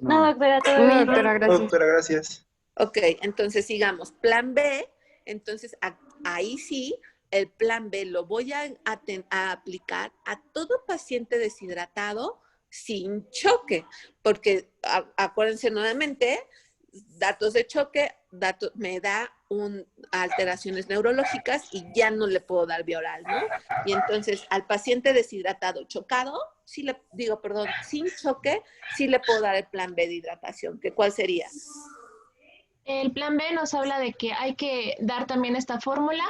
No, doctora, todo bien. Doctora, gracias. Ok, entonces sigamos. Plan B, entonces ahí sí, el plan B lo voy a aplicar a todo paciente deshidratado sin choque, porque acuérdense nuevamente, datos de choque, me da alteraciones neurológicas y ya no le puedo dar vía oral, ¿no? Y entonces al paciente deshidratado chocado, sin choque, sí le puedo dar el plan B de hidratación, que ¿cuál sería? El plan B nos habla de que hay que dar también esta fórmula,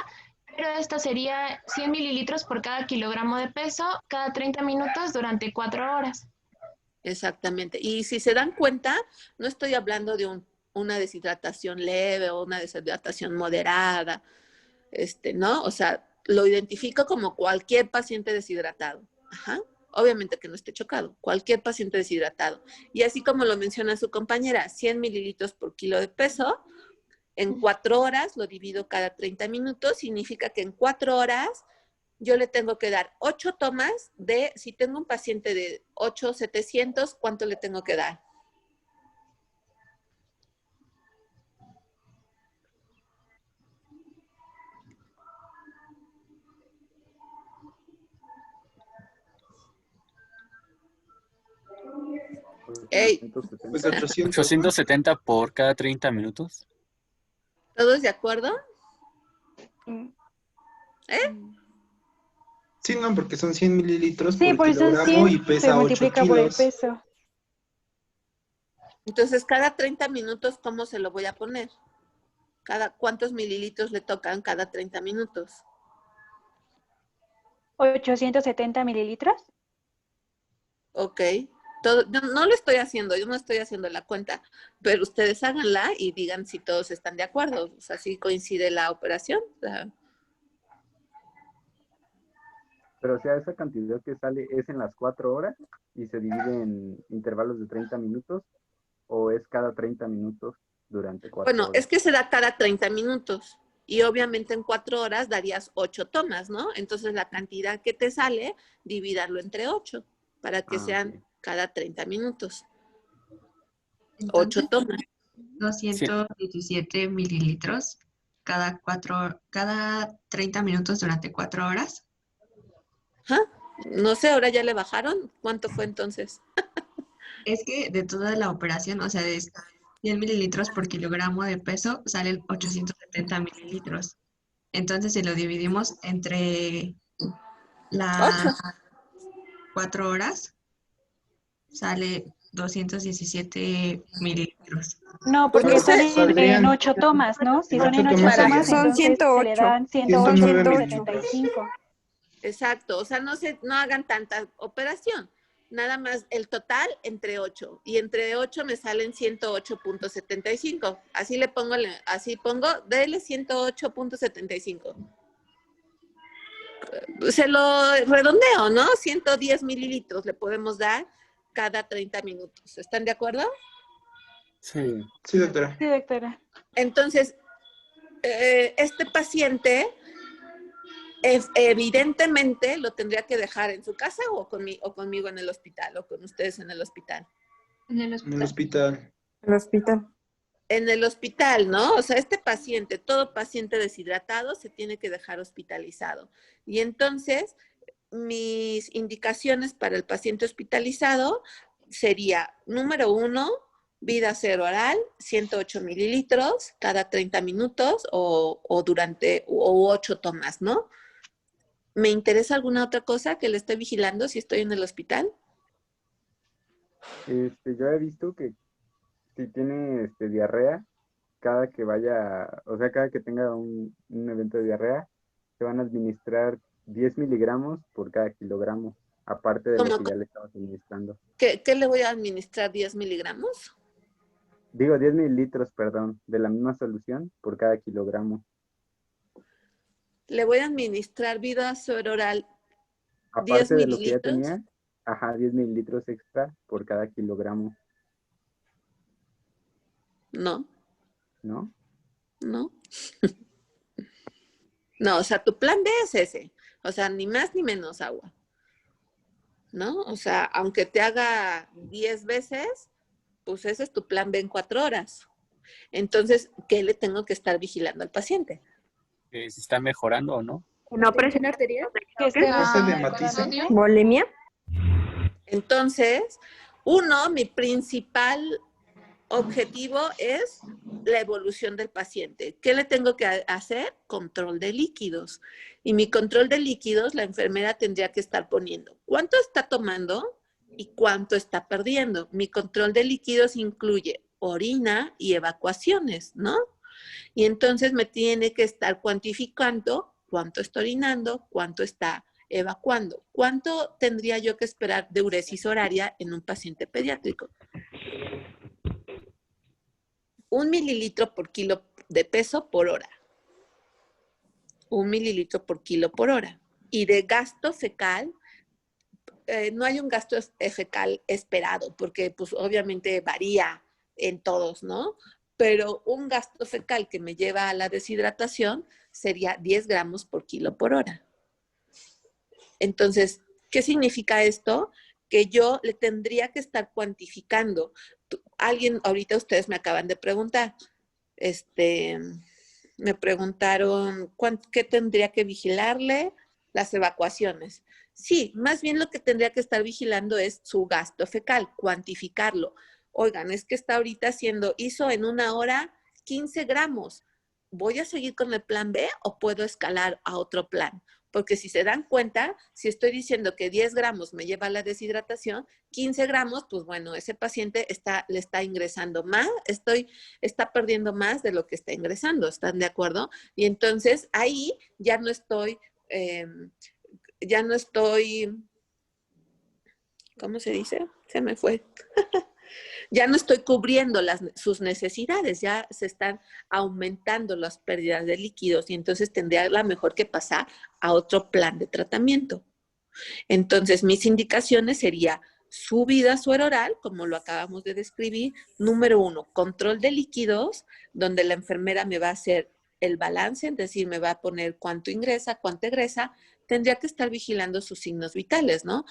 pero esta sería 100 mililitros por cada kilogramo de peso, cada 30 minutos durante 4 horas. Exactamente. Y si se dan cuenta, no estoy hablando de una deshidratación leve o una deshidratación moderada, ¿no? O sea, lo identifico como cualquier paciente deshidratado. Ajá. Obviamente que no esté chocado, cualquier paciente deshidratado. Y así como lo menciona su compañera, 100 mililitros por kilo de peso, en 4 horas, lo divido cada 30 minutos, significa que en 4 horas yo le tengo que dar 8 tomas si tengo un paciente de 8,700, ¿cuánto le tengo que dar? Hey. 870 por cada 30 minutos. ¿Todos de acuerdo? Sí, no, porque son 100 mililitros Sí, por eso kilogramo 100 y pesa se 8 multiplica por el kilos. peso. Entonces, cada 30 minutos, ¿cómo se lo voy a poner? ¿Cuántos mililitros le tocan cada 30 minutos? 870 mililitros. Ok. Yo no lo estoy haciendo, yo no estoy haciendo la cuenta, pero ustedes háganla y digan si todos están de acuerdo, o sea, si coincide la operación. O sea. Pero o sea, esa cantidad que sale es en las 4 horas y se divide en intervalos de 30 minutos o es cada 30 minutos durante 4 Bueno, horas. es que se da cada 30 minutos y obviamente en 4 horas darías 8 tomas, ¿no? Entonces la cantidad que te sale, divídalo entre 8 para que sean cada 30 minutos. Entonces, 8 tomas. 217 mililitros cada 30 minutos durante 4 horas. Ajá. No sé, ahora ya le bajaron. ¿Cuánto fue entonces? Es que de toda la operación, o sea, de 100 mililitros por kilogramo de peso, salen 870 mililitros. Entonces, si lo dividimos entre las 4 horas, sale 217 mililitros. No, porque son en Saldrían 8 tomas, ¿no? Si en son en 8 8 tomas tomas, serían Son entonces se le 108. dan 109 108.75. Exacto, o sea, no hagan tanta operación. Nada más el total entre 8. Y entre 8 me salen 108.75. Así le pongo, dele 108.75. Se lo redondeo, ¿no? 110 mililitros le podemos dar cada 30 minutos. ¿Están de acuerdo? Sí. Sí, doctora. Sí, doctora. Entonces, este paciente evidentemente lo tendría que dejar en su casa o conmigo en el hospital o con ustedes en el hospital. En el En el hospital. El hospital. En el hospital, ¿no? O sea, este paciente, todo paciente deshidratado se tiene que dejar hospitalizado. Y entonces, mis indicaciones para el paciente hospitalizado sería, número 1, vida cero oral, 108 mililitros cada 30 minutos o 8 tomas, ¿no? ¿Me interesa alguna otra cosa que le esté vigilando si estoy en el hospital? Yo he visto que si tiene diarrea, cada que vaya, o sea, cada que tenga un evento de diarrea, se van a administrar 10 miligramos por cada kilogramo, aparte de lo que ya le estamos administrando. ¿Qué le voy a administrar? ¿10 miligramos? Digo, 10 mililitros, perdón, de la misma solución por cada kilogramo. Le voy a administrar vida oral 10 Aparte de lo que ya mililitros. tenía, ajá, 10 mililitros extra por cada kilogramo. No. ¿No? No. No, o sea, tu plan B es ese. O sea, ni más ni menos agua. ¿No? O sea, aunque te haga 10 veces, pues ese es tu plan B en 4 horas. Entonces, ¿qué le tengo que estar vigilando al paciente? Si está mejorando o no. ¿No presión arterial? Que esté ¿Bulimia? Entonces, mi principal objetivo es la evolución del paciente. ¿Qué le tengo que hacer? Control de líquidos. Y mi control de líquidos, la enfermera tendría que estar poniendo cuánto está tomando y cuánto está perdiendo. Mi control de líquidos incluye orina y evacuaciones, ¿no? Y entonces me tiene que estar cuantificando cuánto está orinando, cuánto está evacuando. ¿Cuánto tendría yo que esperar de uresis horaria en un paciente pediátrico? 1 mililitro por kilo de peso por hora. 1 mililitro por kilo por hora. Y de gasto fecal, no hay un gasto fecal esperado, porque pues obviamente varía en todos, ¿no? Pero un gasto fecal que me lleva a la deshidratación sería 10 gramos por kilo por hora. Entonces, ¿qué significa esto? Que yo le tendría que estar cuantificando. Ahorita ustedes me acaban de preguntar, me preguntaron qué tendría que vigilarle, las evacuaciones. Sí, más bien lo que tendría que estar vigilando es su gasto fecal, cuantificarlo. Oigan, es que está ahorita hizo en 1 hora 15 gramos. ¿Voy a seguir con el plan B o puedo escalar a otro plan? Porque si se dan cuenta, si estoy diciendo que 10 gramos me lleva a la deshidratación, 15 gramos, pues bueno, ese paciente le está ingresando más, está perdiendo más de lo que está ingresando, ¿están de acuerdo? Y entonces ahí ya no estoy, ¿cómo se dice? Se me fue. Ya no estoy cubriendo sus necesidades, ya se están aumentando las pérdidas de líquidos y entonces tendría a lo mejor que pasar a otro plan de tratamiento. Entonces, mis indicaciones sería su vida sueroral, como lo acabamos de describir. Número 1, control de líquidos, donde la enfermera me va a hacer el balance, es decir, me va a poner cuánto ingresa, cuánto egresa, tendría que estar vigilando sus signos vitales, ¿no?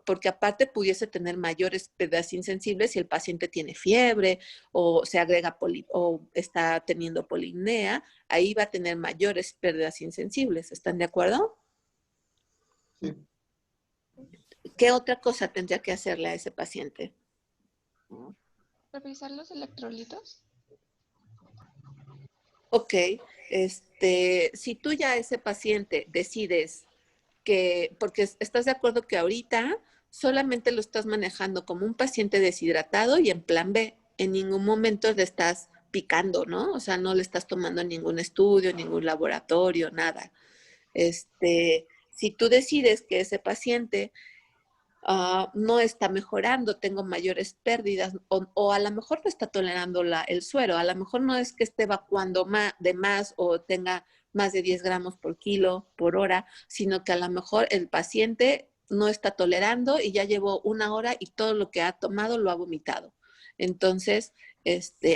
Porque aparte pudiese tener mayores pérdidas insensibles si el paciente tiene fiebre o se agrega o está teniendo polipnea, ahí va a tener mayores pérdidas insensibles. ¿Están de acuerdo? Sí. ¿Qué otra cosa tendría que hacerle a ese paciente? ¿Revisar los electrolitos? Ok, si tú ya a ese paciente decides que, porque estás de acuerdo que ahorita solamente lo estás manejando como un paciente deshidratado y en plan B, en ningún momento le estás picando, ¿no? O sea, no le estás tomando ningún estudio, ningún laboratorio, nada. Si tú decides que ese paciente no está mejorando, tengo mayores pérdidas, o a lo mejor no está tolerando el suero, a lo mejor no es que esté evacuando de más o tenga más de 10 gramos por kilo por hora, sino que a lo mejor el paciente no está tolerando y ya llevó 1 hora y todo lo que ha tomado lo ha vomitado. Entonces,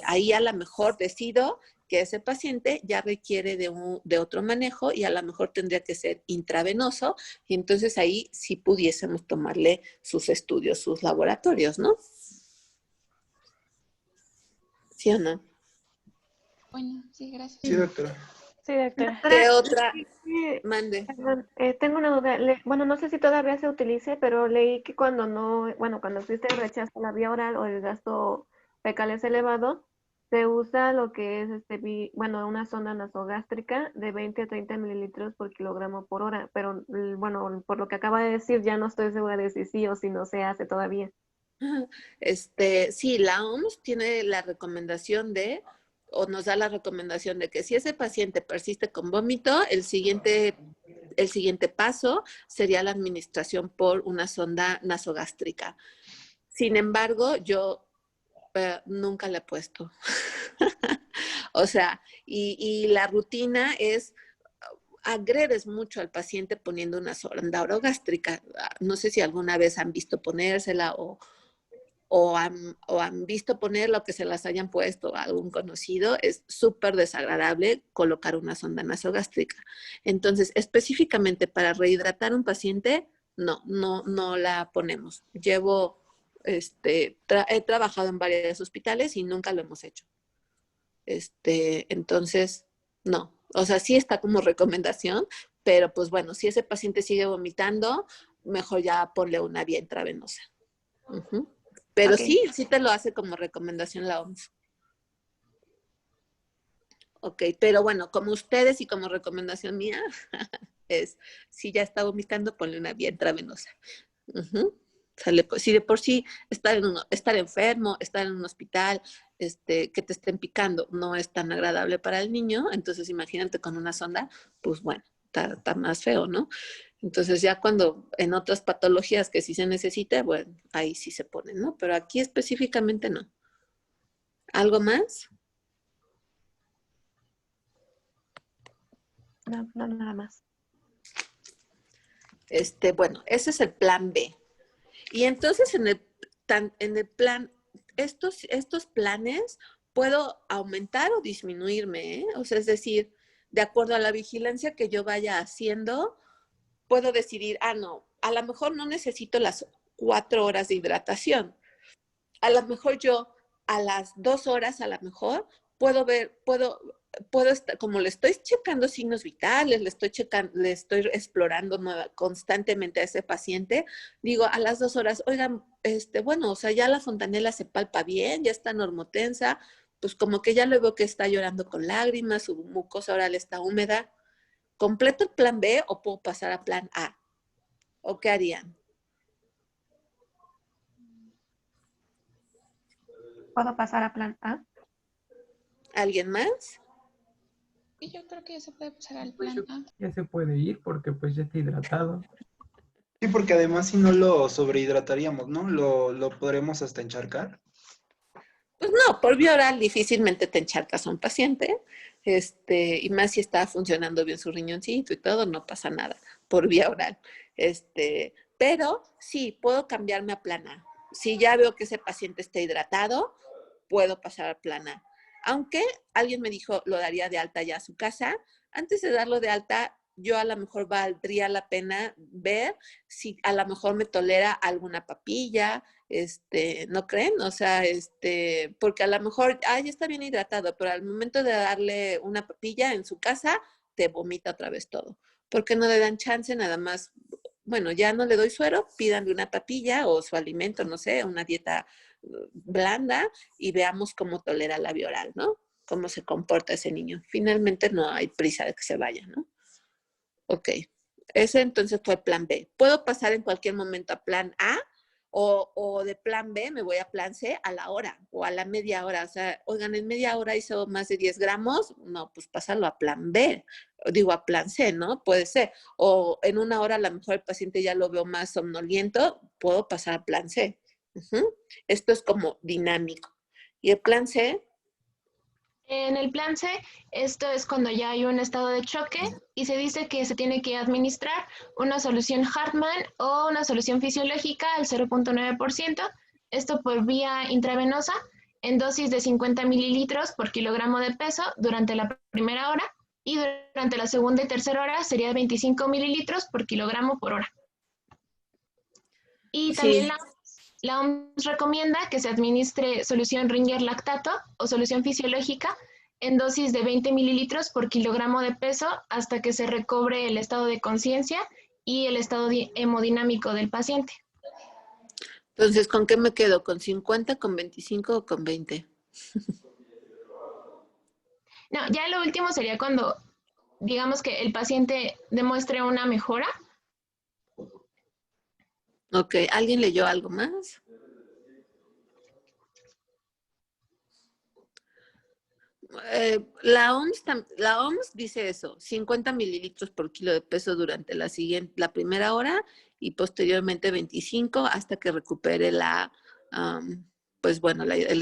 ahí a lo mejor decido que ese paciente ya requiere de otro manejo y a lo mejor tendría que ser intravenoso y entonces ahí sí pudiésemos tomarle sus estudios, sus laboratorios, ¿no? ¿Sí o no? Bueno, sí, gracias. Sí, doctora. Sí, doctora. ¿Qué otra? Mande. Mande. Tengo una duda. Bueno, no sé si todavía se utilice, pero leí que cuando cuando existe el rechazo a la vía oral o el gasto fecal es elevado, se usa lo que es una sonda nasogástrica de 20 a 30 mililitros por kilogramo por hora, pero bueno, por lo que acaba de decir, ya no estoy segura de si sí o si no se hace todavía. Sí, la OMS tiene la recomendación o nos da la recomendación de que si ese paciente persiste con vómito, el siguiente paso sería la administración por una sonda nasogástrica. Sin embargo, yo nunca le he puesto. O sea, y la rutina es, agredes mucho al paciente poniendo una sonda orogástrica. No sé si alguna vez han visto ponérsela o han visto poner lo que se las hayan puesto a algún conocido. Es súper desagradable colocar una sonda nasogástrica. Entonces, específicamente para rehidratar un paciente, no la ponemos. He trabajado en varios hospitales y nunca lo hemos hecho. Entonces, no. O sea, sí está como recomendación, pero pues bueno, si ese paciente sigue vomitando, mejor ya ponle una vía intravenosa. Pero Okay. sí te lo hace como recomendación la OMS. Ok, pero bueno, como ustedes y como recomendación mía, si ya está vomitando, ponle una vía intravenosa. Si de por sí estar enfermo, estar en un hospital, que te estén picando no es tan agradable para el niño, entonces imagínate con una sonda, pues bueno, está más feo, ¿no? Entonces ya cuando en otras patologías que sí se necesite, bueno, ahí sí se ponen, ¿no? Pero aquí específicamente no. ¿Algo más? No, nada más. Bueno, ese es el plan B. Y entonces en el plan, estos planes puedo aumentar o disminuirme, ¿eh? O sea, es decir, de acuerdo a la vigilancia que yo vaya haciendo, puedo decidir, no, a lo mejor no necesito las 4 horas de hidratación. A lo mejor yo a las 2 horas, a lo mejor, puedo estar, como le estoy checando signos vitales, le estoy explorando constantemente a ese paciente, digo, a las 2 horas, oigan, bueno, o sea, ya la fontanela se palpa bien, ya está normotensa, pues como que ya lo veo que está llorando con lágrimas, su mucosa oral está húmeda. ¿Completo el plan B o puedo pasar a plan A? ¿O qué harían? ¿Puedo pasar a plan A? ¿Alguien más? Y yo creo que ya se puede pasar al plan A. Ya se puede ir porque pues ya está hidratado. Sí, porque además si no lo sobrehidrataríamos, ¿no? Lo podremos hasta encharcar. Pues no, por vía oral difícilmente te encharcas a un paciente, y más si está funcionando bien su riñoncito y todo, no pasa nada por vía oral. Pero sí, puedo cambiarme a plan A. Si ya veo que ese paciente está hidratado, puedo pasar a plan A. Aunque alguien me dijo, lo daría de alta ya a su casa. Antes de darlo de alta, yo a lo mejor valdría la pena ver si a lo mejor me tolera alguna papilla, ¿no creen? O sea, porque a lo mejor, ya está bien hidratado, pero al momento de darle una papilla en su casa, te vomita otra vez todo. ¿Por qué no le dan chance nada más? Bueno, ya no le doy suero, pídanle una papilla o su alimento, no sé, una dieta blanda y veamos cómo tolera la vía oral, ¿no? Cómo se comporta ese niño. Finalmente no hay prisa de que se vaya, ¿no? Ok, ese entonces fue plan B. Puedo pasar en cualquier momento a plan A o de plan B me voy a plan C a la hora o a la media hora. O sea, oigan, en media hora hizo más de 10 gramos, no, pues pasarlo a plan B, digo a plan C, ¿no? Puede ser. O en una hora a lo mejor el paciente ya lo veo más somnoliento, puedo pasar a plan C. Esto es como dinámico. Y el plan C... En el plan C, esto es cuando ya hay un estado de choque y se dice que se tiene que administrar una solución Hartmann o una solución fisiológica al 0.9%, esto por vía intravenosa en dosis de 50 mililitros por kilogramo de peso durante la primera hora y durante la segunda y tercera hora sería 25 mililitros por kilogramo por hora. Y también la OMS recomienda que se administre solución Ringer lactato o solución fisiológica en dosis de 20 mililitros por kilogramo de peso hasta que se recobre el estado de conciencia y el estado hemodinámico del paciente. Entonces, ¿con qué me quedo? ¿Con 50, con 25 o con 20? No, ya lo último sería cuando, digamos que el paciente demuestre una mejora. Ok, ¿alguien leyó algo más? La OMS dice eso, 50 mililitros por kilo de peso durante la primera hora y posteriormente 25 hasta que recupere el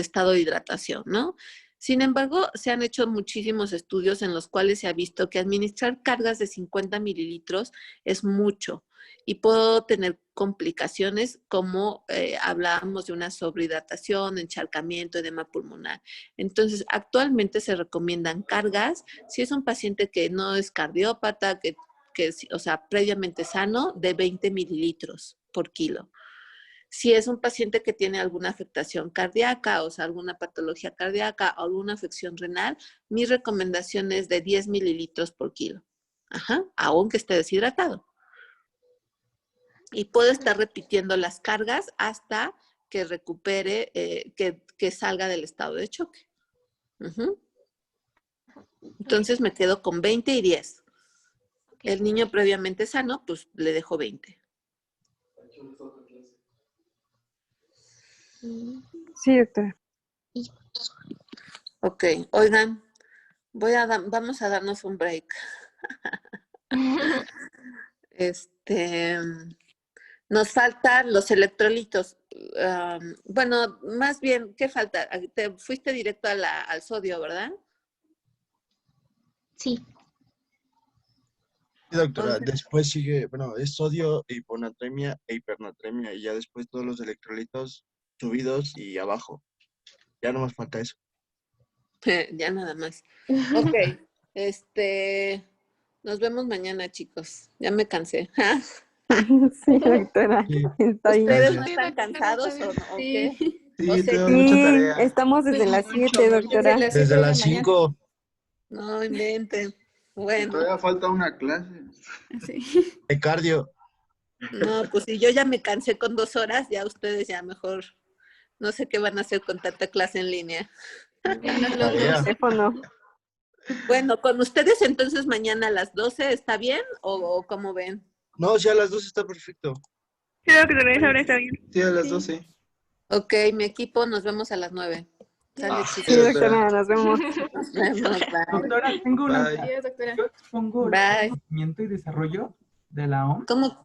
estado de hidratación, ¿no? Sin embargo, se han hecho muchísimos estudios en los cuales se ha visto que administrar cargas de 50 mililitros es mucho y puedo tener complicaciones como hablábamos de una sobrehidratación, encharcamiento, edema pulmonar. Entonces, actualmente se recomiendan cargas, si es un paciente que no es cardiópata, o sea, previamente sano, de 20 mililitros por kilo. Si es un paciente que tiene alguna afectación cardíaca, o sea, alguna patología cardíaca o alguna afección renal, mi recomendación es de 10 mililitros por kilo. Aunque esté deshidratado. Y puedo estar repitiendo las cargas hasta que recupere, que salga del estado de choque. Entonces me quedo con 20 y 10. El niño previamente sano, pues le dejo 20. Sí, doctora. Ok, oigan, vamos a darnos un break. Nos faltan los electrolitos. Bueno, más bien, ¿qué falta? Te fuiste directo al sodio, ¿verdad? Sí. Sí, doctora. Después sigue, bueno, es sodio, hiponatremia e hipernatremia y ya después todos los electrolitos subidos y abajo. Ya no más falta eso. Ya nada más. Ok, nos vemos mañana, chicos. Ya me cansé. Sí, doctora. Está bien. ¿Ustedes no están cansados o no? Sí, ¿O tengo mucha Sí, tarea. estamos desde las 7, doctora. Desde las 5. No inventen. Bueno. Todavía falta una clase. De cardio. No, pues si yo ya me cansé con 2 horas, ya ustedes ya mejor no sé qué van a hacer con tanta clase en línea. Teléfono. Bueno, con ustedes entonces mañana a las 12, ¿está bien? ¿O cómo ven? No, sí, a las 2 está perfecto. Sí, doctora, ahora está bien. Sí, a las 12. Ok, mi equipo, nos vemos a las 9. Sale, Sí, chicos. doctora, nos vemos. Nos vemos, bye. Doctora, tengo una Bye. duda. Adiós, doctora. Yo expongo Bye. crecimiento y desarrollo de la OMS. ¿Cómo?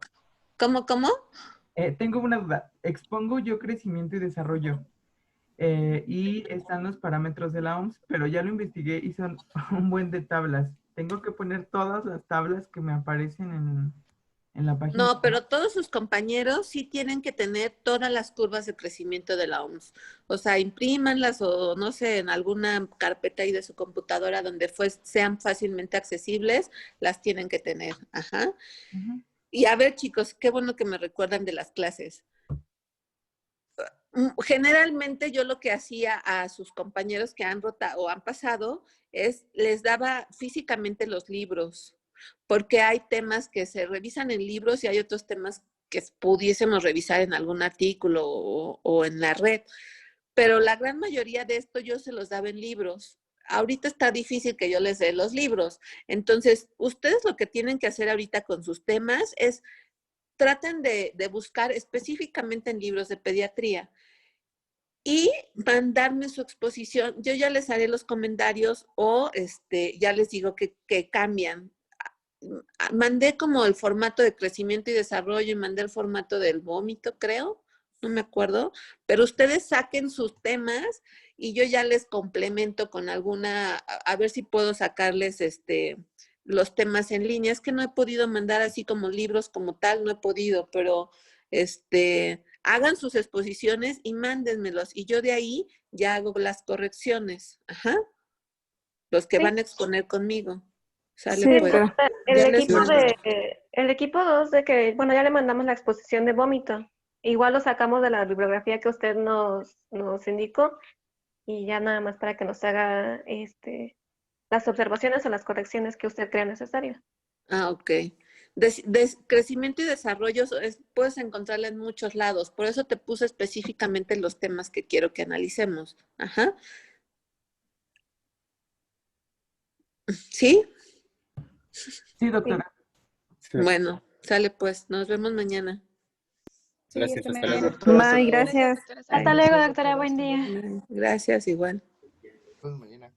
Tengo una duda. Expongo yo crecimiento y desarrollo. Y están los parámetros de la OMS, pero ya lo investigué y son un buen de tablas. ¿Tengo que poner todas las tablas que me aparecen en la página. No, pero todos sus compañeros sí tienen que tener todas las curvas de crecimiento de la OMS. O sea, imprímanlas o no sé, en alguna carpeta ahí de su computadora donde sean fácilmente accesibles, las tienen que tener. Ajá. Y a ver, chicos, qué bueno que me recuerdan de las clases. Generalmente yo lo que hacía a sus compañeros que han rotado o han pasado es les daba físicamente los libros, porque hay temas que se revisan en libros y hay otros temas que pudiésemos revisar en algún artículo o en la red. Pero la gran mayoría de esto yo se los daba en libros. Ahorita está difícil que yo les dé los libros. Entonces, ustedes lo que tienen que hacer ahorita con sus temas es traten de buscar específicamente en libros de pediatría y mandarme su exposición. Yo ya les haré los comentarios o ya les digo que cambian. Mandé como el formato de crecimiento y desarrollo y mandé el formato del vómito, creo, no me acuerdo, pero ustedes saquen sus temas y yo ya les complemento con alguna, a ver si puedo sacarles los temas en línea. Es que no he podido mandar así como libros como tal, no he podido, pero hagan sus exposiciones y mándenmelos y yo de ahí ya hago las correcciones, ajá, los que van a exponer conmigo. Sale, Sí, pues. el equipo 2 de que, bueno, ya le mandamos la exposición de vómito. Igual lo sacamos de la bibliografía que usted nos indicó y ya nada más para que nos haga las observaciones o las correcciones que usted crea necesarias. Ah, ok. Crecimiento y desarrollo puedes encontrarla en muchos lados. Por eso te puse específicamente los temas que quiero que analicemos. Ajá. ¿Sí? Sí, doctora. Sí. Bueno, sale pues. Nos vemos mañana. Gracias, hasta Bye, luego. gracias. Hasta luego, doctora. Buen día. Gracias, igual. Pues mañana.